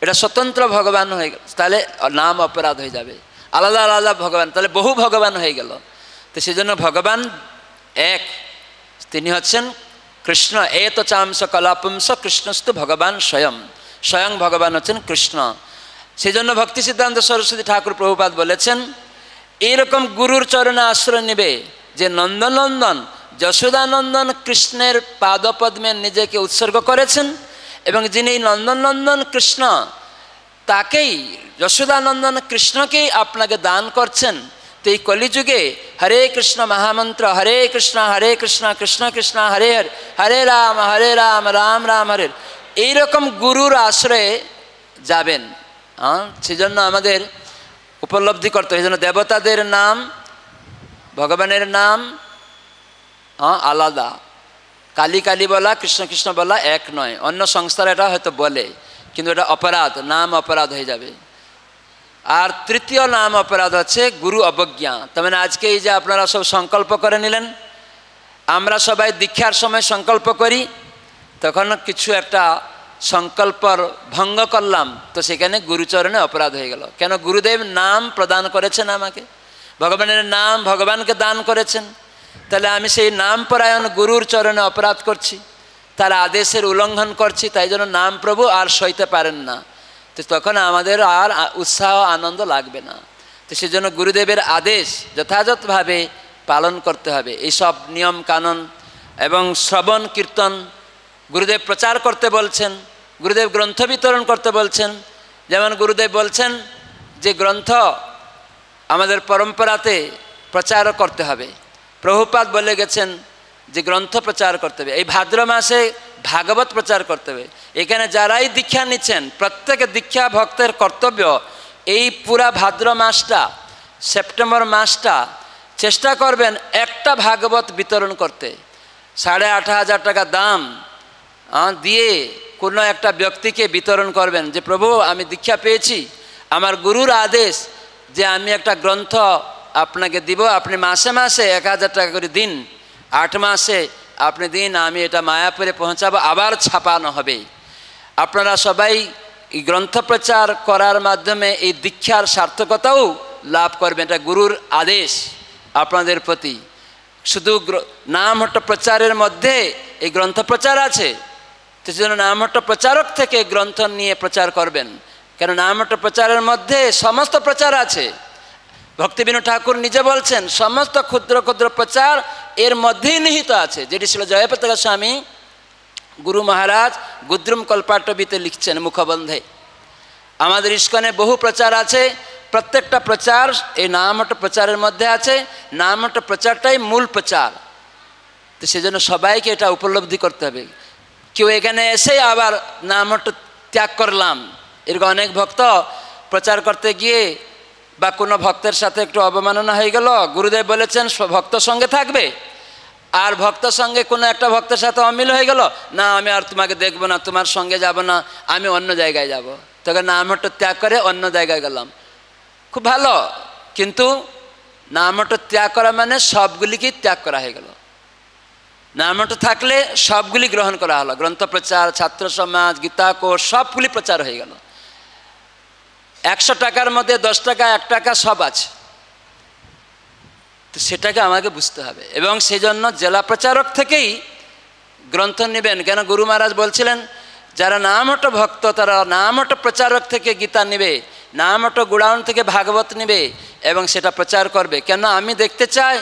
এটা স্বতন্ত্র ভগবান হয়ে গেল। তাহলে নাম অপরাধ হয়ে যাবে। আলাদা আলাদা ভগবান, তাহলে বহু ভগবান হয়ে গেল। তো সেই জন্য ভগবান এক, তিনি হচ্ছেন কৃষ্ণ। এত চাংস কলাপুংস কৃষ্ণস্তু ভগবান স্বয়ং, স্বয়ং ভগবান হচ্ছেন কৃষ্ণ। সেই জন্য ভক্তি সিদ্ধান্ত সরস্বতী ঠাকুর প্রভুপাদ বলেছেন, এইরকম গুরুর চরণে আশ্রয় নেবে যে নন্দনন্দন যশোদানন্দন কৃষ্ণের পাদপদ্মে নিজেকে উৎসর্গ করেছেন, এবং যিনি নন্দনন্দন কৃষ্ণ তাকেই, যশোদানন্দন কৃষ্ণকেই আপনাকে দান করছেন। তো এই কলিযুগে হরে কৃষ্ণ মহামন্ত্র, হরে কৃষ্ণ কৃষ্ণ কৃষ্ণ হরে হরে, হরে রাম রাম রাম হরে, এইরকম গুরুর আশ্রয়ে যাবেন। সেজন্য আমাদের উপলব্ধি করতে হবে। এই জন্য দেবতাদের নাম, ভগবানের নাম আলাদা। কালী কালী বলা, কৃষ্ণ কৃষ্ণ বলা এক নয়। অন্য সংস্থার এটা হয়তো বলে, কিন্তু এটা অপরাধ, নাম অপরাধ হয়ে যাবে। আর তৃতীয় নাম অপরাধ হচ্ছে গুরু অবজ্ঞা। তার মানে আজকে এই যে আপনারা সব সংকল্প করে নিলেন, আমরা সবাই দীক্ষার সময় সংকল্প করি, তখন কিছু একটা সংকল্পর ভঙ্গ করলাম, তো সেখানে গুরুচরণে অপরাধ হয়ে গেল। কেন? গুরুদেব নাম প্রদান করেছেন আমাকে, ভগবানের নাম ভগবানকে দান করেছেন, তাহলে আমি সেই নাম পরায়ণ গুরুর চরণে অপরাধ করছি, তার আদেশের উল্লঙ্ঘন করছি। তাই জন্য নাম প্রভু আর সইতে পারেন না, তো তখন আমাদের আর উৎসাহ আনন্দ লাগবে না। তো সেজন্য গুরুদেবের আদেশ যথাযথভাবে পালন করতে হবে। এইসব নিয়ম কানুন এবং শ্রবণ কীর্তন গুরুদেব প্রচার করতে বলছেন, গুরুদেব গ্রন্থ বিতরণ করতে বলছেন। যেমন গুরুদেব বলছেন যে গ্রন্থ আমাদের পরম্পরাতে প্রচার করতে হবে। প্রভুপাদ বলে গেছেন যে গ্রন্থ প্রচার করতে হবে। এই ভাদ্র মাসে ভাগবত প্রচার করতে হবে। এখানে যারাই দীক্ষা নিচ্ছেন প্রত্যেকে দীক্ষা ভক্তের কর্তব্য এই পুরা ভাদ্র মাসটা, সেপ্টেম্বর মাসটা চেষ্টা করবেন একটা ভাগবত বিতরণ করতে। 8,500 টাকা দাম দিয়ে কোনো একটা ব্যক্তিকে বিতরণ করবেন যে প্রভু আমি দীক্ষা পেয়েছি, আমার গুরুর আদেশ যে আমি একটা গ্রন্থ আপনাকে দিব, আপনি মাসে মাসে 1,000 টাকা করে দিন, 8 মাসে আপনি দিন, আমি এটা মায়াপুরে পৌঁছাবো, আবার ছাপানো হবে। আপনারা সবাই এই গ্রন্থ প্রচার করার মাধ্যমে এই দীক্ষার সার্থকতাও লাভ করবেন। এটা গুরুর আদেশ আপনাদের প্রতি। শুধু নামহট্ট প্রচারের মধ্যে এই গ্রন্থ প্রচার আছে, তো সেজন্য নামহট্ট প্রচারক থেকে গ্রন্থ নিয়ে প্রচার করবেন, কেন নামহট্ট প্রচারের মধ্যে সমস্ত প্রচার আছে। ভক্তিবিনোদ ঠাকুর নিজে বলছেন সমস্ত ক্ষুদ্র ক্ষুদ্র প্রচার এর মধ্যেই নিহিত আছে, যেটি ছিল জয়প্রতাপ স্বামী গুরু মহারাজ গুদ্রুম কল্পাট্টবিতে লিখছেন মুখবন্ধে। আমাদের ইস্কনে বহু প্রচার আছে, প্রত্যেকটা প্রচার এই নামহট্ট প্রচারের মধ্যে আছে। নামহট্ট প্রচারটাই মূল প্রচার। তো সেজন্য সবাইকে এটা উপলব্ধি করতে হবে। কেউ এখানে এসে আবার নামহট্ট ত্যাগ করলাম, এরকম অনেক ভক্ত প্রচার করতে গিয়ে বা কোনো ভক্তের সাথে একটু অবমাননা হয়ে গেল, গুরুদেব বলেছেন ভক্ত সঙ্গে থাকবে, আর ভক্ত সঙ্গে কোনো একটা ভক্তের সাথে অমিল হয়ে গেল, না আমি আর তোমাকে দেখবো না, তোমার সঙ্গে যাব না, আমি অন্য জায়গায় যাব। তখন নামহট্ট ত্যাগ করে অন্য জায়গায় গেলাম, খুব ভালো, কিন্তু নামহট্ট ত্যাগ করা মানে সবগুলিকেই ত্যাগ করা হয়ে গেল। নামহট্ট থাকলে সবগুলি গ্রহণ করা হলো, গ্রন্থ প্রচার, ছাত্র সমাজ, গীতা কোষ সবগুলি প্রচার হয়ে গেল। 100 টাকার মধ্যে 10 টাকা 1 টাকা সব আছে, তো সেটাকে আমাকে বুঝতে হবে। এবং সেই জন্য জেলা প্রচারক থেকেই গ্রন্থ নেবেন, কেন গুরু মহারাজ বলছিলেন যারা নামহট্ট ভক্ত তারা নামহট্ট প্রচারক থেকে গীতা নেবে, নামহট্ট গুড়াউন থেকে ভাগবত নেবে এবং সেটা প্রচার করবে। কেন আমি দেখতে চাই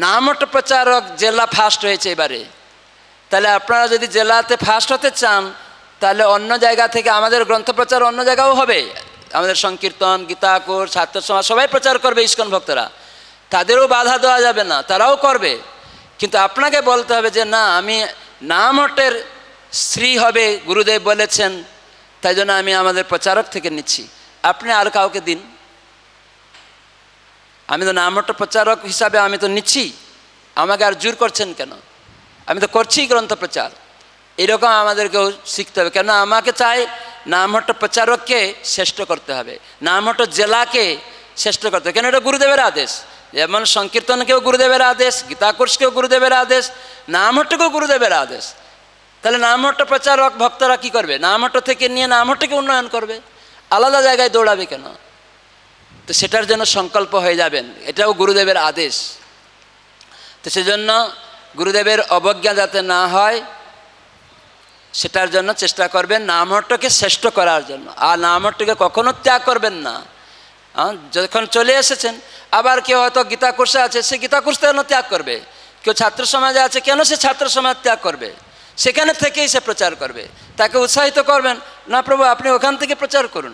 নামহট্ট প্রচারক জেলা ফার্স্ট হয়েছে এবারে, তাহলে আপনারা যদি জেলাতে ফার্স্ট হতে চান তাহলে অন্য জায়গা থেকে আমাদের গ্রন্থ প্রচার অন্য জায়গাও হবে, আমাদের সংকীর্তন, গীতা কোষ, ছাত্র সমাজ সবাই প্রচার করবে ইস্কন ভক্তরা, তাদেরও বাধা দেওয়া যাবে না, তারাও করবে। কিন্তু আপনাকে বলতে হবে যে না, আমি নামহট্টের শ্রী হবে গুরুদেব বলেছেন, তাই জন্য আমি আমাদের প্রচারক থেকে নিচ্ছি। আপনি আর কাউকে দিন, আমি তো নামহট্ট প্রচারক হিসাবে আমি তো নিচ্ছি, আমাকে আর জোর করছেন কেন? আমি তো করছি গ্রন্থ প্রচার। এরকম আমাদেরকেও শিখতে হবে, কেন আমাকে চাই নামহট্ট প্রচারককে শ্রেষ্ঠ করতে হবে, নামহট্ট জেলাকে শ্রেষ্ঠ করতে হবে, কেন এটা গুরুদেবের আদেশ। যেমন সংকীর্তনকেও গুরুদেবের আদেশ, গীতা কোর্সকেও গুরুদেবের আদেশ, নামহট্টকেও গুরুদেবের আদেশ। তাহলে নামহট্ট প্রচারক ভক্তরা কি করবে? নামহট্ট থেকে নিয়ে নামহট্টকে উন্নয়ন করবে, আলাদা জায়গায় দৌড়াবে কেন? তো সেটার জন্য সংকল্প হয়ে যাবেন, এটাও গুরুদেবের আদেশ। তো সেজন্য গুরুদেবের অবজ্ঞা যাতে না হয় সেটার জন্য চেষ্টা করবেন নামহট্টকে শ্রেষ্ঠ করার জন্য। আর নামহট্টকে কখনো ত্যাগ করবেন না। যখন চলে এসেছেন, আবার কেউ হয়তো গীতা কোর্সে আছে, সে গীতা কোর্স কেন ত্যাগ করবে? কেউ ছাত্র সমাজে আছে, কেন সে ছাত্র সমাজ ত্যাগ করবে? সেখানে থেকেই সে প্রচার করবে। তাকে উৎসাহিত করবেন, না প্রভু আপনি ওখান থেকে প্রচার করুন।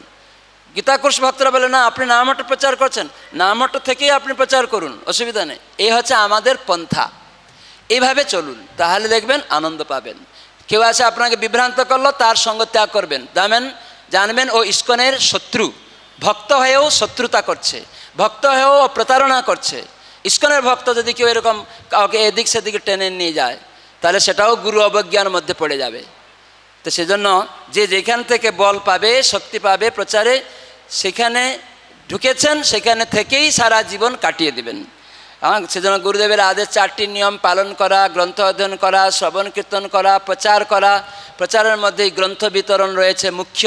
গীতা কোর্স ভক্তরা বলে না, আপনি নামহট্ট প্রচার করছেন, নামহট্ট থেকেই আপনি প্রচার করুন, অসুবিধা নেই। এই হচ্ছে আমাদের পন্থা, এইভাবে চলুন, তাহলে দেখবেন আনন্দ পাবেন। কেউ আছে আপনাকে বিভ্রান্ত করলো, তার সঙ্গ ত্যাগ করবেন, জানবেন ও ইস্কনের শত্রু, ভক্ত হয়েও শত্রুতা করছে, ভক্ত হয়েও প্রতারণা করছে। ইস্কনের ভক্ত যদি কেউ এরকম কাউকে এদিক সেদিকে টেনে নিয়ে যায় তাহলে সেটাও গুরু অবজ্ঞার মধ্যে পড়ে যাবে। তো সেজন্য যে যেখান থেকে বল পাবে, শক্তি পাবে প্রচারে, সেখানে ঢুকেছেন, সেখানে থেকেই সারা জীবন কাটিয়ে দেবেন। সেজন্য গুরুদেবের আদেশ 4টি নিয়ম পালন করা, গ্রন্থ অধ্যয়ন করা, শ্রবণ কীর্তন করা, প্রচার করা। প্রচারের মধ্যেই গ্রন্থ বিতরণ রয়েছে মুখ্য।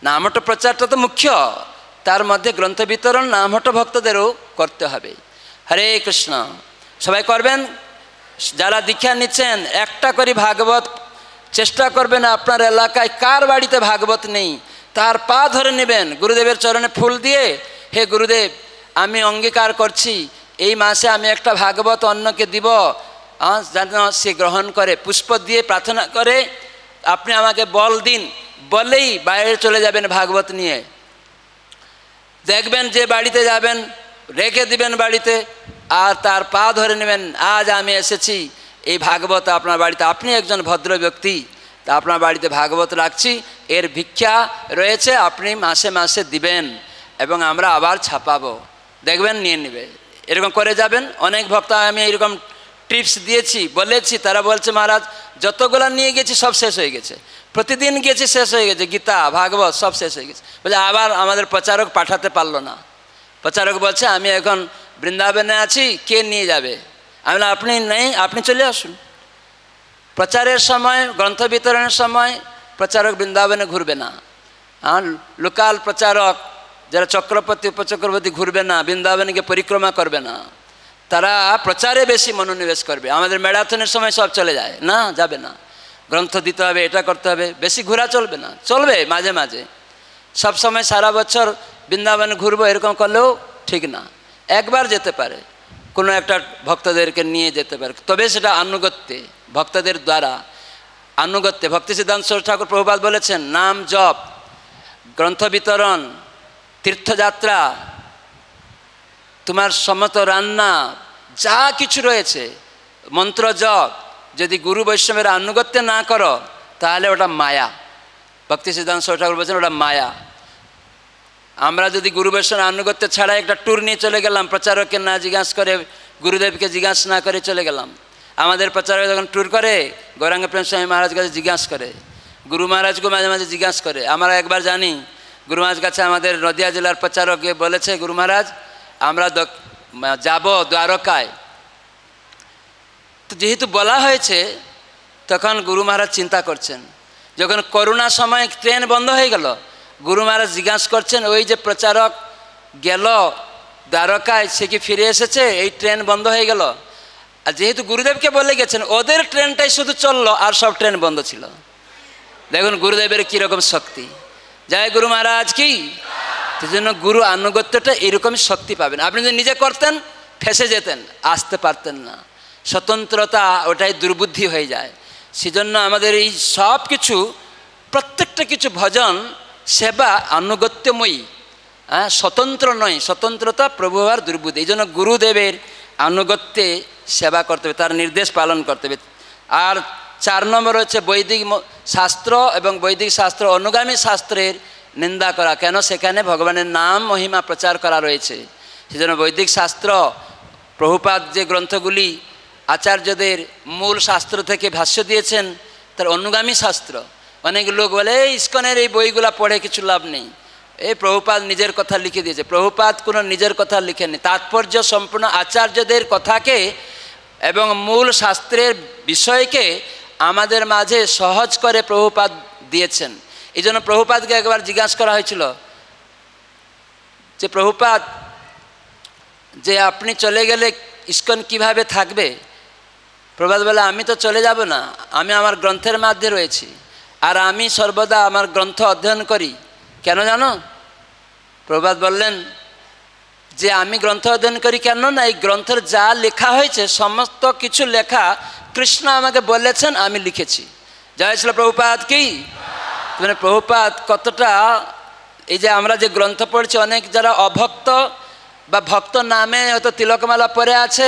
নামহট্ট প্রচারটা তো মুখ্য, তার মধ্যে গ্রন্থ বিতরণ নামহট্ট ভক্তদেরও করতে হবে। হরে কৃষ্ণ। সবাই করবেন, যারা দীক্ষা নিচ্ছেন একটা করে ভাগবত চেষ্টা করবেন। আপনার এলাকায় কার বাড়িতে ভাগবত নেই তার পা ধরে নেবেন, গুরুদেবের চরণে ফুল দিয়ে, হে গুরুদেব আমি অঙ্গীকার করছি এই মাসে আমি একটা ভাগবত অন্যকে দিব, যেন সে গ্রহণ করে। পুষ্প দিয়ে প্রার্থনা করে আপনি আমাকে বল দিন, বলেই বাইরে চলে যাবেন ভাগবত নিয়ে। দেখবেন যে বাড়িতে যাবেন রেখে দিবেন বাড়িতে, আর তার পা ধরে নেবেন, আজ আমি এসেছি এই ভাগবত আপনার বাড়িতে, আপনি একজন ভদ্র ব্যক্তি, তা আপনার বাড়িতে ভাগবত রাখছি, এর ভিক্ষা রয়েছে, আপনি মাসে মাসে দিবেন এবং আমরা আবার ছাপাবো, দেখবেন নিয়ে নেবে। এরকম করে যাবেন। অনেক ভক্ত আমি এরকম টিপস দিয়েছি, বলেছি, তারা বলছে মহারাজ যতগুলো নিয়ে গেছি সব শেষ হয়ে গেছে, প্রতিদিন গেছি শেষ হয়ে গেছে, গীতা ভাগবত সব শেষ হয়ে গেছে। বলছে আবার আমাদের প্রচারক পাঠাতে পারলো না। প্রচারক বলছে আমি এখন বৃন্দাবনে আছি, কে নিয়ে যাবে? আমি বললাম আপনি নেই, আপনি চলে আসুন। প্রচারের সময়, গ্রন্থ বিতরণের সময় প্রচারক বৃন্দাবনে ঘুরবে না। আর লোকাল প্রচারক যারা চক্রবর্তী উপচক্রবর্তী ঘুরবে না, বৃন্দাবনকে পরিক্রমা করবে না, তারা প্রচারে বেশি মনোনিবেশ করবে। আমাদের ম্যারাথনের সময় সব চলে যায়, না যাবে না, গ্রন্থ দিতে হবে, এটা করতে হবে, বেশি ঘোরা চলবে না, চলবে মাঝে মাঝে। সব সময় সারা বছর বৃন্দাবনে ঘুরবো এরকম করলেও ঠিক না। একবার যেতে পারে, কোনো একটা ভক্তদেরকে নিয়ে যেতে পারে, তবে সেটা আনুগত্যে, ভক্তদের দ্বারা আনুগত্যে। ভক্তি সিদ্ধান্ত সরস্বতী ঠাকুর প্রভুপাদ বলেছেন নাম জপ, গ্রন্থ বিতরণ, তীর্থযাত্রা, তোমার সমস্ত রান্না যা কিছু রয়েছে, মন্ত্র জপ, যদি গুরু বৈষ্ণবের আনুগত্যে না করো তাহলে ওটা মায়া। ভক্তি সিদ্ধান্ত সরস্বতী ঠাকুর বলছেন ওটা মায়া। আমরা যদি গুরু বৈষ্ণবের আনুগত্য ছাড়া একটা ট্যুর নিয়ে চলে গেলাম, প্রচারককে না জিজ্ঞাসা করে, গুরুদেবকে জিজ্ঞাসা না করে চলে গেলাম। আমাদের প্রচারক যখন ট্যুর করে গৌরাঙ্গ প্রেম স্বামী মহারাজ কাছে জিজ্ঞাসা করে, গুরু মহারাজকে মাঝে মাঝে জিজ্ঞাসা করে। আমরা একবার জানি গুরু মহারাজ কাছে আমাদের নদিয়া জেলার প্রচারক বলেছে, গুরু মহারাজ আমরা যাব দ্বারকায়। তো যেহেতু বলা হয়েছে তখন গুরু মহারাজ চিন্তা করছেন। যখন করোনা সময় ট্রেন বন্ধ হয়ে গেল, গুরু মহারাজ জিজ্ঞাসা করছেন ওই যে প্রচারক গেল দ্বারকায়, সে কি ফিরে এসেছে? এই ট্রেন বন্ধ হয়ে গেল। আর যেহেতু গুরুদেবকে বলে গেছেন, ওদের ট্রেনটাই শুধু চললো আর সব ট্রেন বন্ধ ছিল। দেখুন গুরুদেবের কীরকম শক্তি। জয় গুরু মহারাজ কি। সেই জন্য গুরু আনুগত্যটা এরকমই শক্তি পাবেন। আপনি যদি নিজে করতেন ফেসে যেতেন, আসতে পারতেন না। স্বতন্ত্রতা ওটাই দুর্বুদ্ধি হয়ে যায়। সেজন্য আমাদের এই সব কিছু, প্রত্যেকটা কিছু ভজন সেবা আনুগত্যময়ী, স্বতন্ত্র নয়। স্বতন্ত্রতা প্রভু হওয়ার দুর্বুদ্ধি। এই জন্য গুরুদেবের আনুগত্যে সেবা করতে হবে, তার নির্দেশ পালন করতে হবে। আর 4 নম্বর হচ্ছে বৈদিক শাস্ত্র এবং বৈদিক শাস্ত্র অনুগামী শাস্ত্রের নিন্দা করা। কেন? সেখানে ভগবানের নাম মহিমা প্রচার করা রয়েছে। সেজন্য বৈদিক শাস্ত্র, প্রভুপাদ যে গ্রন্থগুলি আচার্যদের মূল শাস্ত্র থেকে ভাষ্য দিয়েছেন, তার অনুগামী শাস্ত্র। অনেক লোক বলে এই ইস্কনের এই বইগুলা পড়ে কিছু লাভ নেই, এই প্রভুপাদ নিজের কথা লিখে দিয়েছে। প্রভুপাদ কোনো নিজের কথা লিখেননি, তাৎপর্য সম্পূর্ণ আচার্যদের কথাকে এবং মূল শাস্ত্রের বিষয়কে আমাদের মাঝে সহজ করে প্রভুপাদ দিয়েছেন। এই জন্য প্রভুপাদকে একবার জিজ্ঞাসা করা হয়েছিল যে প্রভুপাদ, যে আপনি চলে গেলে ইস্কন কিভাবে থাকবে? প্রভুপাদ বলে আমি তো চলে যাব না, আমি আমার গ্রন্থের মধ্যে রয়েছি, আর আমি সর্বদা আমার গ্রন্থ অধ্যয়ন করি। কেন জানো? প্রভুপাদ বললেন যে আমি গ্রন্থ অধ্যয়ন করি কেন না, এই গ্রন্থের যা লেখা হয়েছে সমস্ত কিছু লেখা কৃষ্ণ আমাকে বলেছেন, আমি লিখেছি। জয় শ্রী প্রভুপাদ কি। মানে প্রভুপাদ কতটা, এই যে আমরা যে গ্রন্থ পড়ছি, অনেক যারা অভক্ত বা ভক্ত নামে হয়তো তিলকমালা পরে আছে,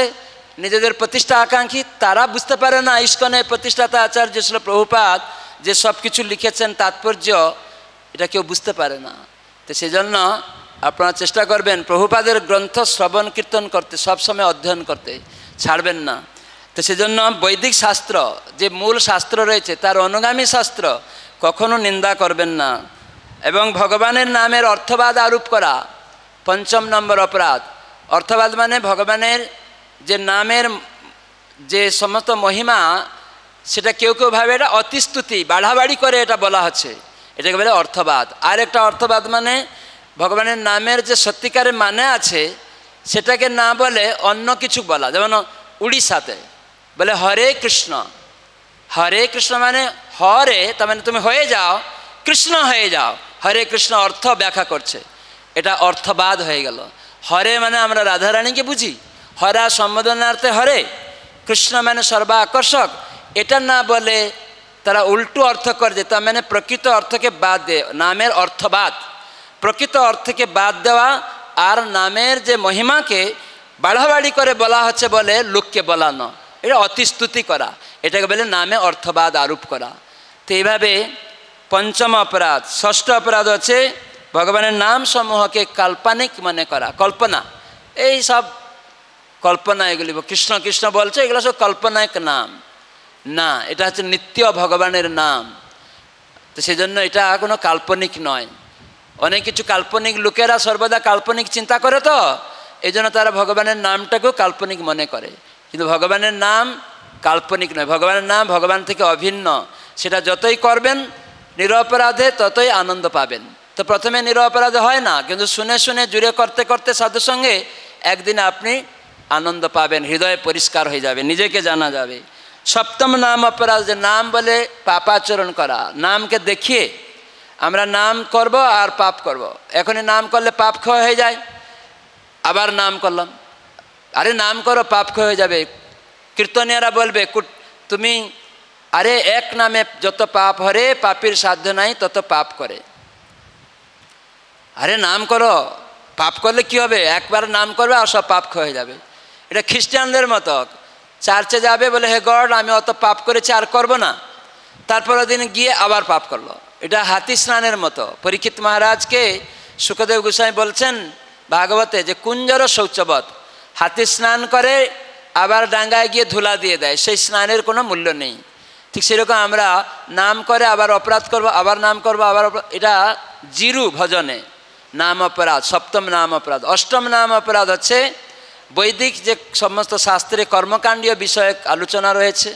নিজেদের প্রতিষ্ঠা আকাঙ্ক্ষী, তারা বুঝতে পারে না ইস্কনের প্রতিষ্ঠাতা আচার্য শ্রী প্রভুপাদ যে সব কিছু লিখেছেন তাৎপর্য, এটা কেউ বুঝতে পারে না। তো সেই জন্য আপনারা চেষ্টা করবেন প্রভুপাদের গ্রন্থ শ্রবণ কীর্তন করতে, সবসময় অধ্যয়ন করতে, ছাড়বেন না। তো সেজন্য বৈদিক শাস্ত্র যে মূল শাস্ত্র রয়েছে, তার অনুগামী শাস্ত্র কখনো নিন্দা করবেন না। এবং ভগবানের নামের অর্থবাদ আরোপ করা 5 নম্বর অপরাধ। অর্থবাদ মানে ভগবানের যে নামের যে সমস্ত মহিমা, সেটা কেউ কেউ ভাবে এটা অতিস্তুতি, বাড়াবাড়ি করে এটা বলা হচ্ছে, এটাকে বলে অর্থবাদ। আর একটা অর্থবাদ মানে ভগবানের নামের যে সত্যিকারের মানে আছে সেটাকে না বলে অন্য কিছু বলা। যেমন উড়িষ্যাতে বলে হরে কৃষ্ণ, হরে কৃষ্ণ মানে হরে, তার মানে তুমি হয়ে যাও, কৃষ্ণ হয়ে যাও, হরে কৃষ্ণ অর্থ ব্যাখ্যা করছে, এটা অর্থবাদ হয়ে গেল। হরে মানে আমরা রাধারানীকে বুঝি, হরা সম্বোধনার্থে হরে, কৃষ্ণ মানে সর্বা আকর্ষক, এটা না বলে তারা উল্টো অর্থ করে, তার মানে প্রকৃত অর্থকে বাদ দেয়। নামের অর্থবাদ, প্রকৃত অর্থকে বাদ দেওয়া আর নামের যে মহিমাকে বাড়াবাড়ি করে বলা হচ্ছে বলে লোককে বলানো, এটা অতিস্তুতি করা, এটাকে বলে নামে অর্থবাদ আরোপ করা। তো এইভাবে 5ম অপরাধ। 6ষ্ঠ অপরাধ হচ্ছে ভগবানের নাম সমূহকে কাল্পনিক মনে করা, কল্পনা। এই সব কল্পনা, এগুলি কৃষ্ণ কৃষ্ণ বলছে, এগুলো সব কল্পনায়ক নাম না, এটা হচ্ছে নিত্য ভগবানের নাম। তো সেই জন্য এটা কোনো কাল্পনিক নয়। অনেক কিছু কাল্পনিক লোকেরা সর্বদা কাল্পনিক চিন্তা করে, তো এই জন্য তারা ভগবানের নামটাকেও কাল্পনিক মনে করে। কিন্তু ভগবানের নাম কাল্পনিক নয়, ভগবানের নাম ভগবান থেকে অভিন্ন। সেটা যতই করবেন নিরপরাধে ততই আনন্দ পাবেন। তো প্রথমে নিরপরাধে হয় না, কিন্তু শুনে শুনে জুড়ে করতে করতে সাধুর সঙ্গে একদিন আপনি আনন্দ পাবেন, হৃদয় পরিষ্কার হয়ে যাবে, নিজেকে জানা যাবে। সপ্তম নাম অপরাধ, যে নাম বলে পাপাচরণ করা। নামকে দেখিয়ে আমরা নাম করব আর পাপ করব। এখনই নাম করলে পাপ ক্ষয় হয়ে যায়, আবার নাম করলাম, আরে নাম করো পাপ ক্ষয় হয়ে যাবে। কীর্তনীয়রা বলবে তুমি আরে এক নামে যত পাপ হরে, পাপীর সাধ্য নাই তত পাপ করে। আরে নাম করো, পাপ করলে কি হবে, একবার নাম করবে আর সব পাপ ক্ষয় হয়ে যাবে। এটা খ্রিস্টানদের মতো, চার্চে যাবে বলে হে গড আমি অত পাপ করেছি আর করব না, তারপরের দিন গিয়ে আবার পাপ করলো। এটা হাতি স্নানের মতো। পরীক্ষিত মহারাজকে সুখদেব গোস্বামী বলছেন ভাগবতে যে কুঞ্জর শৌচবৎ, হাতি স্নান করে আবার ডাঙ্গায় গিয়ে ধুলা দিয়ে দেয়, সেই স্নানের কোনো মূল্য নেই। ঠিক সেরকম আমরা নাম করে আবার অপরাধ করব, আবার নাম করব, আবার এটা জিরু ভজনে নাম অপরাধ, সপ্তম নাম অপরাধ। অষ্টম নাম অপরাধ হচ্ছে বৈদিক যে সমস্ত শাস্ত্রে কর্মকাণ্ডীয় বিষয়ে আলোচনা রয়েছে,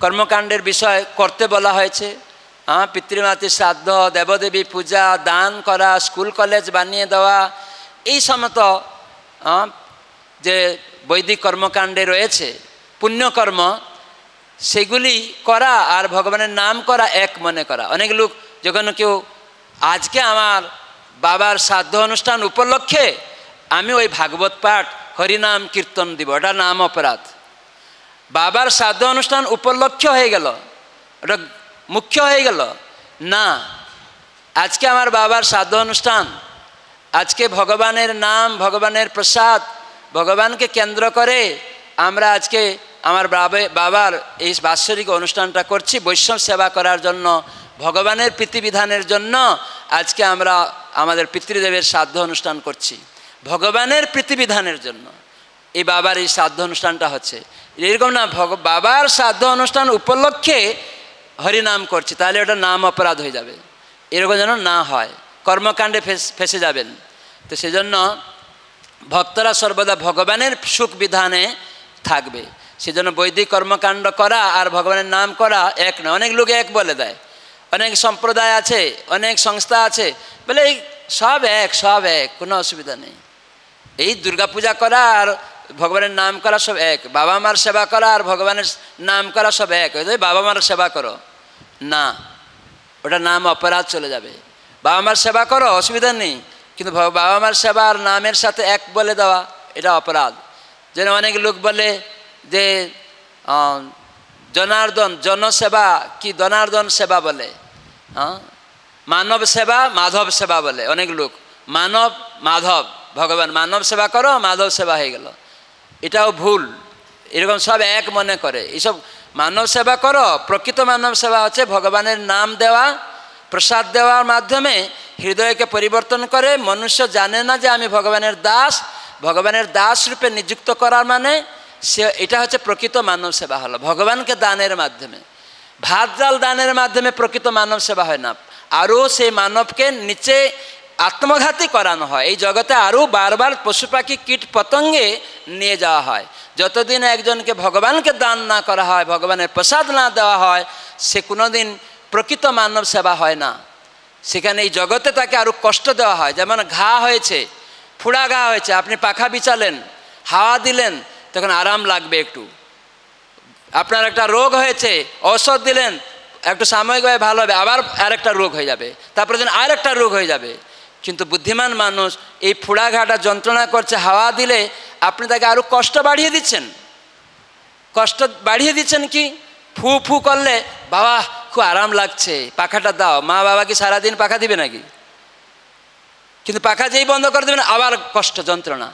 কর্মকাণ্ডের বিষয় করতে বলা হয়েছে। পিতৃমাতৃ শ্রাদ্ধ, দেবদেবী পূজা, দান করা, স্কুল কলেজ বানিয়ে দেওয়া, এই সমস্ত যে বৈদিক কর্মকাণ্ডে রয়েছে পুণ্যকর্ম, সেগুলি করা আর ভগবানের নাম করা এক মনে করা। অনেক লোক যখন কেউ আজকে আমার বাবার শ্রাদ্ধ অনুষ্ঠান উপলক্ষে আমি ওই ভাগবত পাঠ হরিনাম কীর্তন দিব, ওটা নাম অপরাধ। বাবার শ্রাদ্ধ অনুষ্ঠান উপলক্ষ্য হয়ে গেল, ওটা মুখ্য হয়ে গেল না। আজকে আমার বাবার শ্রাদ্ধ অনুষ্ঠান, আজকে ভগবানের নাম, ভগবানের প্রসাদ, ভগবানকে কেন্দ্র করে আমরা আজকে আমার বাবার এই বাৎসরিক অনুষ্ঠানটা করছি বৈষ্ণব সেবা করার জন্য, ভগবানের প্রীতিবিধানের জন্য। আজকে আমরা আমাদের পিতৃদেবের শ্রাদ্ধ অনুষ্ঠান করছি ভগবানের প্রীতিবিধানের জন্য। এই বাবার এই শ্রাদ্ধ অনুষ্ঠানটা হচ্ছে এরকম না, বাবার শ্রাদ্ধ অনুষ্ঠান উপলক্ষে হরিনাম করছি, তাহলে ওটা নাম অপরাধ হয়ে যাবে। এরকম যেন না হয়, কর্মকাণ্ডে ফেসে যাবেন। তো সেজন্য ভক্তরা সর্বদা ভগবানের সুখ বিধানে থাকবে। সেজন্য বৈদিক কর্মকাণ্ড করা আর ভগবানের নাম করা এক নয়। অনেক লোক এক বলে দেয়, অনেক সম্প্রদায় আছে, অনেক সংস্থা আছে, বলে এই সব এক, সব এক, কোনো অসুবিধা নেই। এই দুর্গা পূজা করা আর ভগবানের নাম করা সব এক, বাবা মার সেবা করা আর ভগবানের নাম করা সব এক। বাবা মার সেবা করো না, ওটা নাম অপরাধ চলে যাবে। বাবা মার সেবা করো অসুবিধা নেই, কিন্তু বাবা মার সেবা আর নামের সাথে এক বলে দেওয়া এটা অপরাধ। যেন অনেক লোক বলে যে জনার্দন জনসেবা কি জনার্দন সেবা বলে, মানব সেবা মাধব সেবা বলে অনেক লোক। মানব মাধব, ভগবান মানব সেবা করো, মাধব সেবা হয়ে গেল, এটাও ভুল। এরকম সব এক মনে করে। এইসব মানব সেবা করো, প্রকৃত মানব সেবা হচ্ছে ভগবানের নাম দেওয়া, প্রসাদ দেওয়ার মাধ্যমে হৃদয়কে পরিবর্তন করে। মনুষ্য জানে না যে আমি ভগবানের দাস, ভগবানের দাস রূপে নিযুক্ত করার মানে সে, এটা হচ্ছে প্রকৃত মানব সেবা হলো ভগবানকে দানের মাধ্যমে। ভাত ডাল দানের মাধ্যমে প্রকৃত মানব সেবা হয় না, আরও সেই মানবকে নিচে আত্মঘাতী করানো হয়। এই জগতে আরও বারবার পশু পাখি কীট পতঙ্গে নিয়ে যাওয়া হয়। যতদিন একজনকে ভগবানকে দান না করা হয়, ভগবানের প্রসাদ না দেওয়া হয়, সে কোনোদিন প্রকৃত মানব সেবা হয় না। সেখানে এই জগতে তাকে আরও কষ্ট দেওয়া হয়। যেমন ঘা হয়েছে, ফুড়া ঘা হয়েছে, আপনি পাখা বিছালেন, হাওয়া দিলেন, তখন আরাম লাগবে একটু। আপনার একটা রোগ হয়েছে, ঔষধ দিলেন, একটু সাময়িকভাবে ভালো হবে, আবার আরেকটা রোগ হয়ে যাবে, তারপরে দিন আরেকটা রোগ হয়ে যাবে। কিন্তু বুদ্ধিমান মানুষ এই ফুড়া ঘাটা যন্ত্রণা করছে, হাওয়া দিলে আপনি তাকে আরও কষ্ট বাড়িয়ে দিচ্ছেন। কষ্ট বাড়িয়ে দিচ্ছেন কি, ফু ফু করলে বাবা খুব আরাম লাগছে, পাখাটা দাও। মা বাবা কি সারাদিন পাখা দিবে নাকি? কিন্তু পাখা যেই বন্ধ করে দেবেন আবার কষ্ট যন্ত্রণা।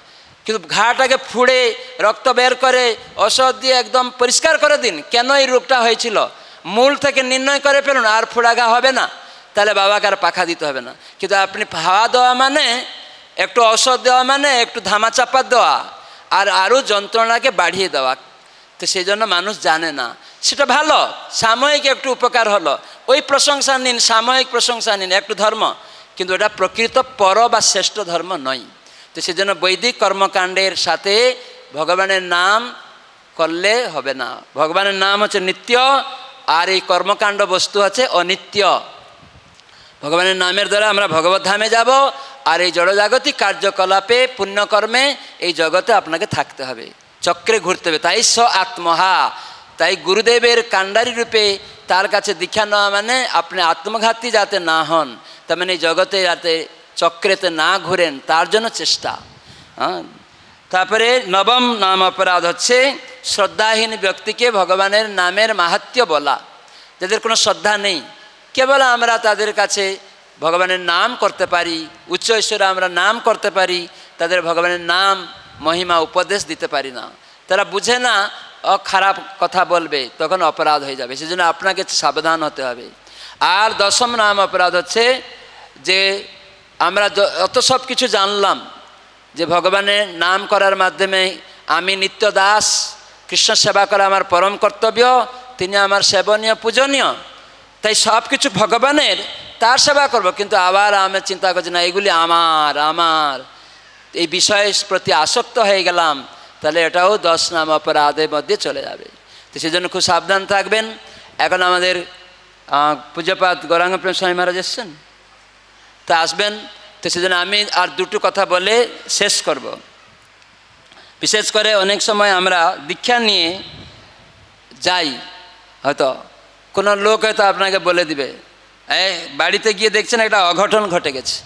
কিন্তু ঘাটাকে ফুড়ে রক্ত বের করে ওষুধ দিয়ে একদম পরিষ্কার করে দিন। কেন এই রোগটা হয়েছিল মূল থেকে নির্ণয় করে ফেলুন, আর ফুড়া ঘা হবে না, তাহলে বাবাকে আর পাখা দিতে হবে না। কিন্তু আপনি হাওয়া দেওয়া মানে, একটু ঔষধ দেওয়া মানে একটু ধামা চাপা দেওয়া, আর আরও যন্ত্রণাকে বাড়িয়ে দেওয়া। তো সেই জন্য মানুষ জানে না, সেটা ভালো, সাময়িক একটু উপকার হলো, ওই প্রশংসা নিন, সাময়িক প্রশংসা নিন, একটু ধর্ম, কিন্তু ওটা প্রকৃত পর বা শ্রেষ্ঠ ধর্ম নয়। তো সেই জন্য বৈদিক কর্মকাণ্ডের সাথে ভগবানের নাম করলে হবে না। ভগবানের নাম হচ্ছে নিত্য, আর এই কর্মকাণ্ড বস্তু হচ্ছে অনিত্য। ভগবানের নামের দ্বারা আমরা ভগবত ধামে যাব, আর এই জড়জাগতিক কার্যকলাপে পুণ্যকর্মে এই জগতে আপনাকে থাকতে হবে, চক্রে ঘুরতে হবে। তাই আত্মহা, তাই গুরুদেবের কাণ্ডারি রূপে তার কাছে দীক্ষা নেওয়া মানে আপনি আত্মঘাতী যাতে না হন, তার মানে এই জগতে যাতে চক্রেতে না ঘুরেন তার জন্য চেষ্টা। তারপরে নবম নাম অপরাধ হচ্ছে শ্রদ্ধাহীন ব্যক্তিকে ভগবানের নামের মাহাত্ম্য বলা। যাদের কোনো শ্রদ্ধা নেই, কেবল আমরা তাদের কাছে ভগবানের নাম করতে পারি, উচ্চ ঈশ্বরে আমরা নাম করতে পারি, তাদের ভগবানের নাম মহিমা উপদেশ দিতে পারি না, তারা বুঝে না, খারাপ কথা বলবে, তখন অপরাধ হয়ে যাবে। সেজন্য আপনাকে সাবধান হতে হবে। আর দশম নাম অপরাধ হচ্ছে যে আমরা অত সব কিছু জানলাম যে ভগবানের নাম করার মাধ্যমে আমি নিত্য দাস, কৃষ্ণ সেবা করা আমার পরম কর্তব্য, তিনি আমার সেবনীয় পূজনীয়, তাই সব কিছু ভগবানের, তার সেবা করব, কিন্তু আবার আমি চিন্তা করছি না এগুলি আমার আমার এই বিষয়ের প্রতি আসক্ত হয়ে গেলাম, তাহলে এটাও 10 নাম অপরাধের মধ্যে চলে যাবে। তো সেই জন্য খুব সাবধান থাকবেন। এখন আমাদের পূজ্যপাদ গৌরাঙ্গ প্রেম স্বামী মহারাজ এসছেন, তা আসবেন। তো সেজন্য আমি আর দুটো কথা বলে শেষ করব। বিশেষ করে অনেক সময় আমরা দীক্ষা নিয়ে যাই, হয়তো কোনো লোক হয়তো আপনাকে বলে দিবে, বাড়িতে গিয়ে দেখছেন একটা অঘটন ঘটে গেছে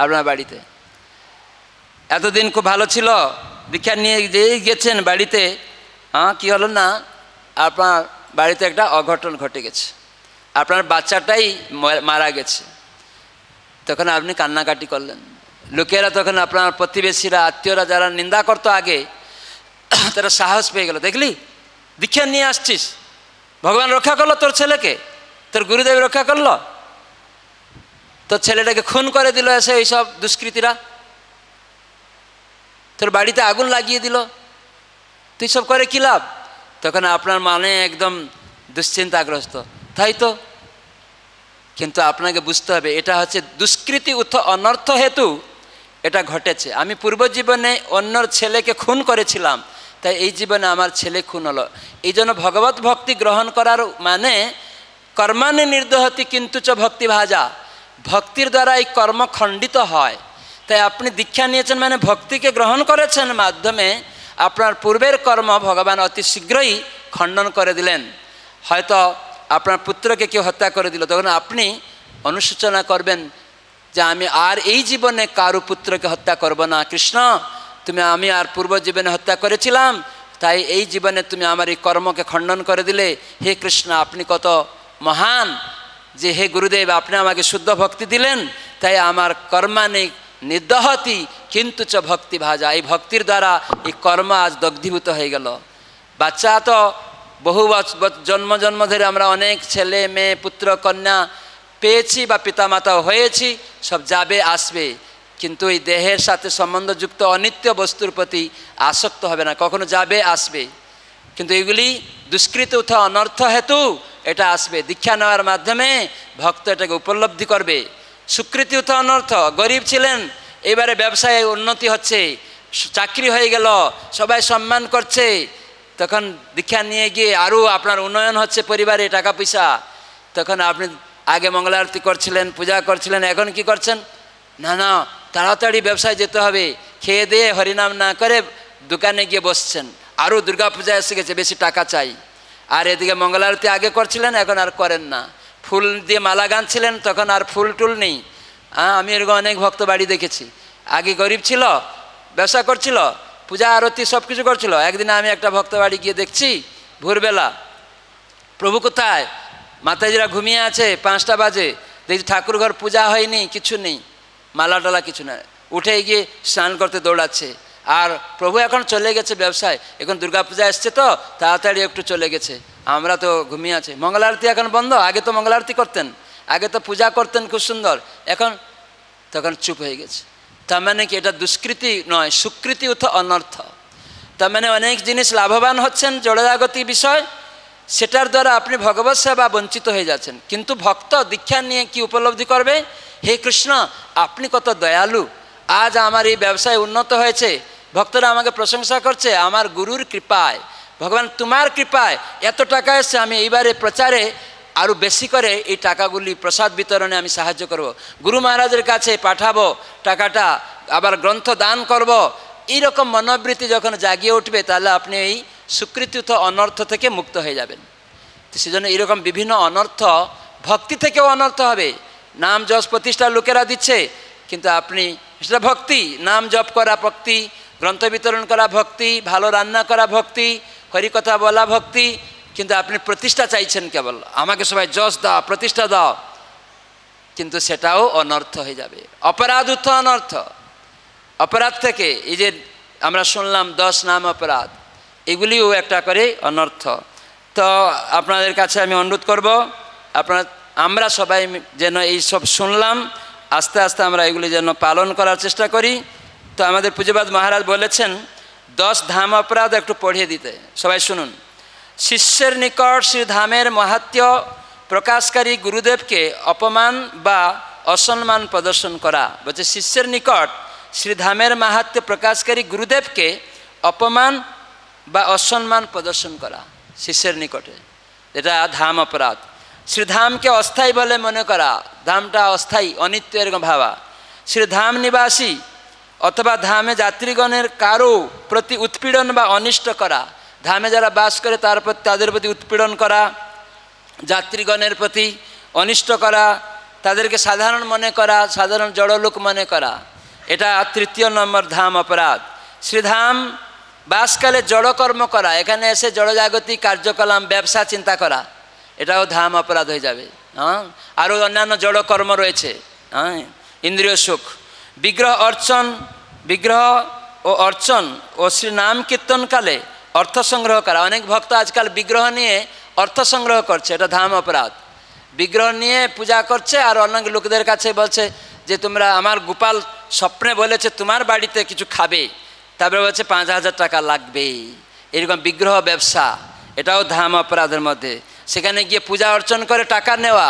আপনার বাড়িতে, এতদিন খুব ভালো ছিল, দীক্ষা নিয়ে যেই গেছেন বাড়িতে, কি হলো না, আপনার বাড়িতে একটা অঘটন ঘটে গেছে, আপনার বাচ্চাটাই মারা গেছে। তখন আপনি কান্নাকাটি করলেন, লোকেরা তখন আপনার প্রতিবেশীরা, আত্মীয়রা যারা নিন্দা করতো আগে, তারা সাহস পেয়ে গেল, দেখলি দীক্ষা নিয়ে আসছিস, ভগবান রক্ষা করলো তোর ছেলেকে, তোর গুরুদেব রক্ষা করলো, তোর ছেলেটাকে খুন করে দিল এসে এইসব দুষ্কৃতীরা, তোর বাড়িতে আগুন লাগিয়ে দিল, তুই সব করে কী লাভ? তখন আপনার মানে একদম দুশ্চিন্তাগ্রস্ত, তাই তো। কিন্তু আপনাকে বুঝতে হবে এটা হচ্ছে দুষ্কৃতি অনর্থ হেতু এটা ঘটেছে। আমি পূর্ব জীবনে অন্যর ছেলেকে খুন করেছিলাম, তাই এই জীবনে আমার ছেলে খুন হলো। এই জন্য ভগবত ভক্তি গ্রহণ করার মানে কর্মাণি নির্দহতি কিন্তু চ ভক্তি ভাজা, ভক্তির দ্বারা এই কর্ম খণ্ডিত হয়। তাই আপনি দীক্ষা নিয়েছেন মানে ভক্তিকে গ্রহণ করেছেন, মাধ্যমে আপনার পূর্বের কর্ম ভগবান অতি শীঘ্রই খণ্ডন করে দিলেন। হয়তো আপনার পুত্রকে কেউ হত্যা করে দিল, তখন আপনি অনুশোচনা করবেন যে আমি আর এই জীবনে কারো পুত্রকে হত্যা করব না, কৃষ্ণ তুমি আমি আর পূর্ব জীবনে হত্যা করেছিলাম, তাই এই জীবনে তুমি আমার এই কর্মকে খণ্ডন করে দিলে। হে কৃষ্ণ আপনি কত মহান, যে হে গুরুদেব আপনি আমাকে শুদ্ধ ভক্তি দিলেন, তাই আমার কর্মাণি নির্দহতি কিন্তু চ ভক্তি ভাজা, এই ভক্তির দ্বারা এই কর্ম আজ দগ্ধীভূত হয়ে গেল। বাচ্চা তো বহু জন্ম জন্ম ধরে আমরা অনেক ছেলে মেয়ে পুত্র কন্যা পেয়েছি বা পিতামাতাও হয়েছি, সব যাবে আসবে, কিন্তু এই দেহের সাথে সম্বন্ধযুক্ত অনিত্য বস্তুর প্রতি আসক্ত হবে না, কখনো যাবে আসবে, কিন্তু এগুলি দুষ্কৃত উঠা অনর্থ হেতু এটা আসবে। দীক্ষা নেওয়ার মাধ্যমে ভক্ত এটাকে উপলব্ধি করবে। সুকৃতি উঠা অনর্থ, গরিব ছিলেন, এবারে ব্যবসায় উন্নতি হচ্ছে, চাকরি হয়ে গেল, সবাই সম্মান করছে, তখন দীক্ষা নিয়ে গিয়ে আরও আপনার উন্নয়ন হচ্ছে পরিবারে, টাকা পয়সা, তখন আপনি আগে মঙ্গলারতি করছিলেন, পূজা করছিলেন, এখন কি করছেন? না না তাড়াতাড়ি ব্যবসায় যেতে হবে, খেয়ে দিয়ে হরিনাম না করে দোকানে গিয়ে বসছেন, আরও দুর্গা পূজা এসে গেছে, বেশি টাকা চাই। আর এদিকে মঙ্গলারতি আগে করছিলেন, এখন আর করেন না। ফুল দিয়ে মালা গাঁথছিলেন, তখন আর ফুল টুল নেই। আমি এরকম অনেক ভক্ত বাড়ি দেখেছি, আগে গরিব ছিল, ব্যবসা করছিল, পূজা আরতি সব কিছু করছিল। একদিন আমি একটা ভক্ত বাড়ি গিয়ে দেখছি ভোরবেলা, প্রভু কোথায়? মাতাজিরা ঘুমিয়ে আছে, 5টা বাজে, দেখছি ঠাকুর ঘর পূজা হয়নি, কিছু নেই, মালা টালা কিছু না, উঠে গিয়ে স্নান করতে দৌড়াচ্ছে। আর প্রভু এখন চলে গেছে ব্যবসায়, এখন দুর্গা পূজা এসছে তো তাড়াতাড়ি একটু চলে গেছে, আমরা তো ঘুমিয়ে আছি। মঙ্গল আরতি এখন বন্ধ, আগে তো মঙ্গল আরতি করতেন, আগে তো পূজা করতেন খুব সুন্দর, এখন তখন চুপ হয়ে গেছে। তার মানে কি এটা দুষ্কৃতি নয়, সুকৃতি উঠা অনর্থ। তার মানে অনেক জিনিস লাভবান হচ্ছেন জড়জাগতিক বিষয়, সেটার দ্বারা আপনি ভগবত সেবা বঞ্চিত হয়ে যাচ্ছেন। কিন্তু ভক্ত দীক্ষা নিয়ে কি উপলব্ধি করবে? হে কৃষ্ণ, আপনি কত দয়ালু, আজ আমার এই ব্যবসায় উন্নত হয়েছে, ভক্তরা আমাকে প্রশংসা করছে আমার গুরুর কৃপায়, ভগবান তোমার কৃপায় এত টাকা এসছে, আমি এইবারে প্রচারে আরও বেশি করে এই টাকাগুলি প্রসাদ বিতরণে আমি সাহায্য করব, গুরু মহারাজের কাছে পাঠাবো টাকাটা, আবার গ্রন্থ দান করব। এইরকম মনোবৃত্তি যখন জাগিয়ে উঠবে তাহলে আপনি এই সুকৃতিত অনর্থ থেকে মুক্ত হয়ে যাবেন। তো সেজন্য এইরকম বিভিন্ন অনর্থ, ভক্তি থেকেও অনর্থ হবে। নাম যশ প্রতিষ্ঠা লোকেরা দিচ্ছে, কিন্তু আপনি সেটা ভক্তি, নাম জপ করা ভক্তি, গ্রন্থ বিতরণ করা ভক্তি, ভালো রান্না করা ভক্তি, হরিকথা বলা ভক্তি, কিন্তু আপনি প্রতিষ্ঠা চাইছেন কেবল, আমাকে সবাই যশ দাও, প্রতিষ্ঠা দাও, কিন্তু সেটাও অনর্থ হয়ে যাবে। অপরাধ অনর্থ, অপরাধ থেকে এই যে আমরা শুনলাম 10 নাম অপরাধ, এগুলিও একটা করে অনর্থ। তো আপনাদের কাছে আমি অনুরোধ করব, আমরা সবাই যেন এই সব শুনলাম, আস্তে আস্তে আমরা এগুলি যেন পালন করার চেষ্টা করি। তো আমাদের পূজ্যপাদ মহারাজ বলেছেন 10 ধাম অপরাধ একটু পড়িয়ে দিতে, সবাই শুনুন। শিষ্যের নিকট শ্রী ধামের মাহাত্ম্য প্রকাশকারী গুরুদেবকে অপমান বা অসম্মান প্রদর্শন করা। বলছে শিষ্যের নিকট শ্রীধামের মাহাত্ম্য প্রকাশকারী গুরুদেবকে অপমান বা অসম্মান প্রদর্শন করা শিষ্যের নিকটে, এটা ধাম অপরাধ। শ্রীধামকে অস্থায়ী বলে মনে করা, ধামটা অস্থায়ী অনিত্য এরকম ভাবা। শ্রীধাম নিবাসী অথবা ধামে যাত্রীগণের কারো প্রতি উৎপীড়ন বা অনিষ্ট করা, ধামে যারা বাস করে তাদের প্রতি উৎপীড়ন করা, যাত্রীগণের প্রতি অনিষ্ট করা, তাদেরকে সাধারণ মনে করা, সাধারণ জড়লোক মনে করা, এটা 3 নম্বর ধাম অপরাধ। শ্রীধাম বাসকালে জড়কর্ম করা, এখানে এসে জড়জাগতিক কার্যকলাপ ব্যবসা চিন্তা করা, এটাও ধাম অপরাধ হয়ে যাবে। হ্যাঁ, আরও অন্যান্য জড়কর্ম রয়েছে। হ্যাঁ, ইন্দ্রিয় সুখ, বিগ্রহ ও অর্চন ও শ্রী নাম কীর্তনকালে অর্থ সংগ্রহ করা। অনেক ভক্ত আজকাল বিগ্রহ নিয়ে অর্থ সংগ্রহ করছে, এটা ধাম অপরাধ। বিগ্রহ নিয়ে পূজা করছে আর অনেক লোকদের কাছে বলছে যে তোমরা, আমার গোপাল স্বপ্নে বলেছে তোমার বাড়িতে কিছু খাবে, তারপরে বলছে 5000 টাকা লাগবে, এরকম বিগ্রহ ব্যবসা, এটাও ধাম অপরাধের মধ্যে। সেখানে গিয়ে পূজা অর্চন করে টাকা নেওয়া,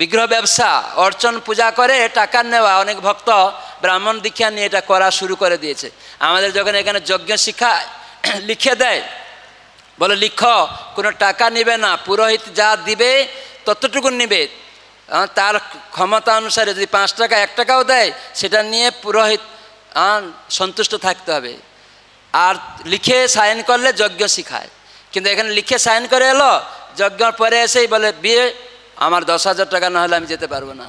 বিগ্রহ ব্যবসা, অর্চন পূজা করে টাকা নেওয়া। অনেক ভক্ত ব্রাহ্মণ দীক্ষা নিয়ে এটা করা শুরু করে দিয়েছে। আমাদের যখন এখানে যজ্ঞ শিক্ষা লিখে দেয়, বলে লিখো, কোনো টাকা নেবে না, পুরোহিত যা দিবে ততটুকু নেবে, তার ক্ষমতা অনুসারে। যদি 5 টাকা 1 টাকাও দেয় সেটা নিয়ে পুরোহিত সন্তুষ্ট থাকতে হবে। আর লিখে সাইন করলে যজ্ঞ শিখায়, কিন্তু এখানে লিখে সাইন করে এলো, যজ্ঞ পরে এসেই বলে বিয়ে আমার 10,000 টাকা না হলে আমি যেতে পারবো না।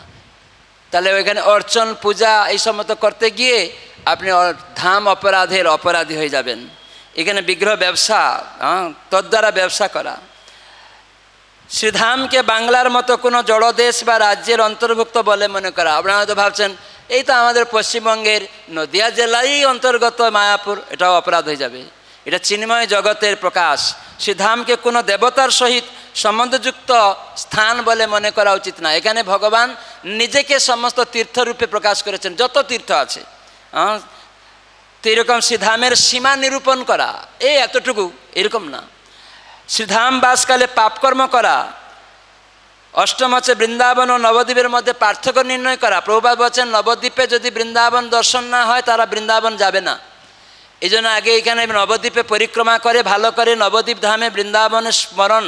তাহলে ওইখানে অর্চন পূজা এই সমস্ত করতে গিয়ে আপনি ধাম অপরাধের অপরাধী হয়ে যাবেন। এখানে বিগ্রহ ব্যবসা, তদ্বারা ব্যবসা করা। শ্রীধামকে বাংলার মতো কোনো জড়দেশ বা রাজ্যের অন্তর্ভুক্ত বলে মনে করা। আপনারা হয়তো ভাবছেন এই তো আমাদের পশ্চিমবঙ্গের নদিয়া জেলাই অন্তর্গত মায়াপুর, এটাও অপরাধ হয়ে যাবে। এটা চিন্ময় জগতের প্রকাশ। শ্রীধামকে কোনো দেবতার সহিত সম্বন্ধযুক্ত স্থান বলে মনে করা উচিত না। এখানে ভগবান নিজেকে সমস্ত তীর্থরূপে প্রকাশ করেছেন, যত তীর্থ আছে। তো এরকম শ্রীধামের সীমা নিরূপণ করা, এই এতটুকু, এরকম না। শ্রীধাম বাসকালে পাপকর্ম করা, অষ্টম হচ্ছে বৃন্দাবন ও নবদ্বীপের মধ্যে পার্থক্য নির্ণয় করা। প্রভুপাদ বলছেন নবদ্বীপে যদি বৃন্দাবন দর্শন না হয় তারা বৃন্দাবন যাবে না। এই জন্য আগে এখানে নবদ্বীপে পরিক্রমা করে ভালো করে নবদ্বীপ ধামে বৃন্দাবনের স্মরণ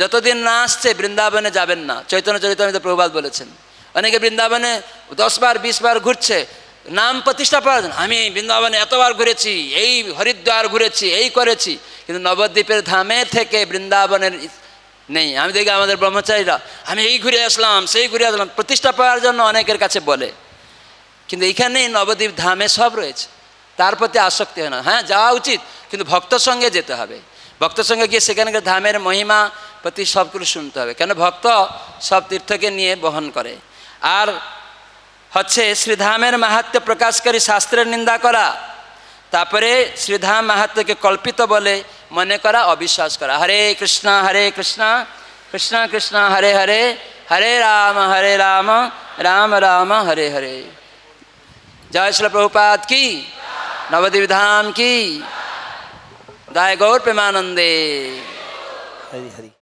যতদিন না আসছে বৃন্দাবনে যাবেন না। চৈতন্য চরিতামৃতে প্রভুপাদ বলেছেন। অনেকে বৃন্দাবনে 10 বার 20 বার ঘুরছে নাম প্রতিষ্ঠা পাওয়ার জন্য। আমি বৃন্দাবনে এতবার ঘুরেছি, এই হরিদ্বার ঘুরেছি, এই করেছি, কিন্তু নবদ্বীপের ধামে থেকে বৃন্দাবনের নেই। আমি দেখি আমাদের ব্রহ্মচারীরা আমি এই ঘুরে আসলাম, সেই ঘুরে আসলাম, প্রতিষ্ঠা পাওয়ার জন্য অনেকের কাছে বলে, কিন্তু এইখানেই নবদ্বীপ ধামে সব রয়েছে, তার প্রতি আসক্তি হয় না। হ্যাঁ, যাওয়া উচিত, কিন্তু ভক্ত সঙ্গে যেতে হবে। ভক্ত সঙ্গে গিয়ে সেখানকার ধামের মহিমা প্রতি সবগুলো শুনতে হবে, কেন ভক্ত সব তীর্থকে নিয়ে বহন করে। আর হচ্ছে শ্রীধামের মাহাত্ম্য প্রকাশকারী শাস্ত্রের নিন্দা করা, তারপরে শ্রীধাম মাহাত্ম্যকে কল্পিত বলে মনে করা, অবিশ্বাস করা। হরে কৃষ্ণ কৃষ্ণ কৃষ্ণ হরে হরে, হরে রাম রাম রাম হরে হরে। জয় শ্রী প্রভুপাদ কি, নবদ্বীপ ধাম কি, जय गौर प्रेमानंदे। हरि हरि।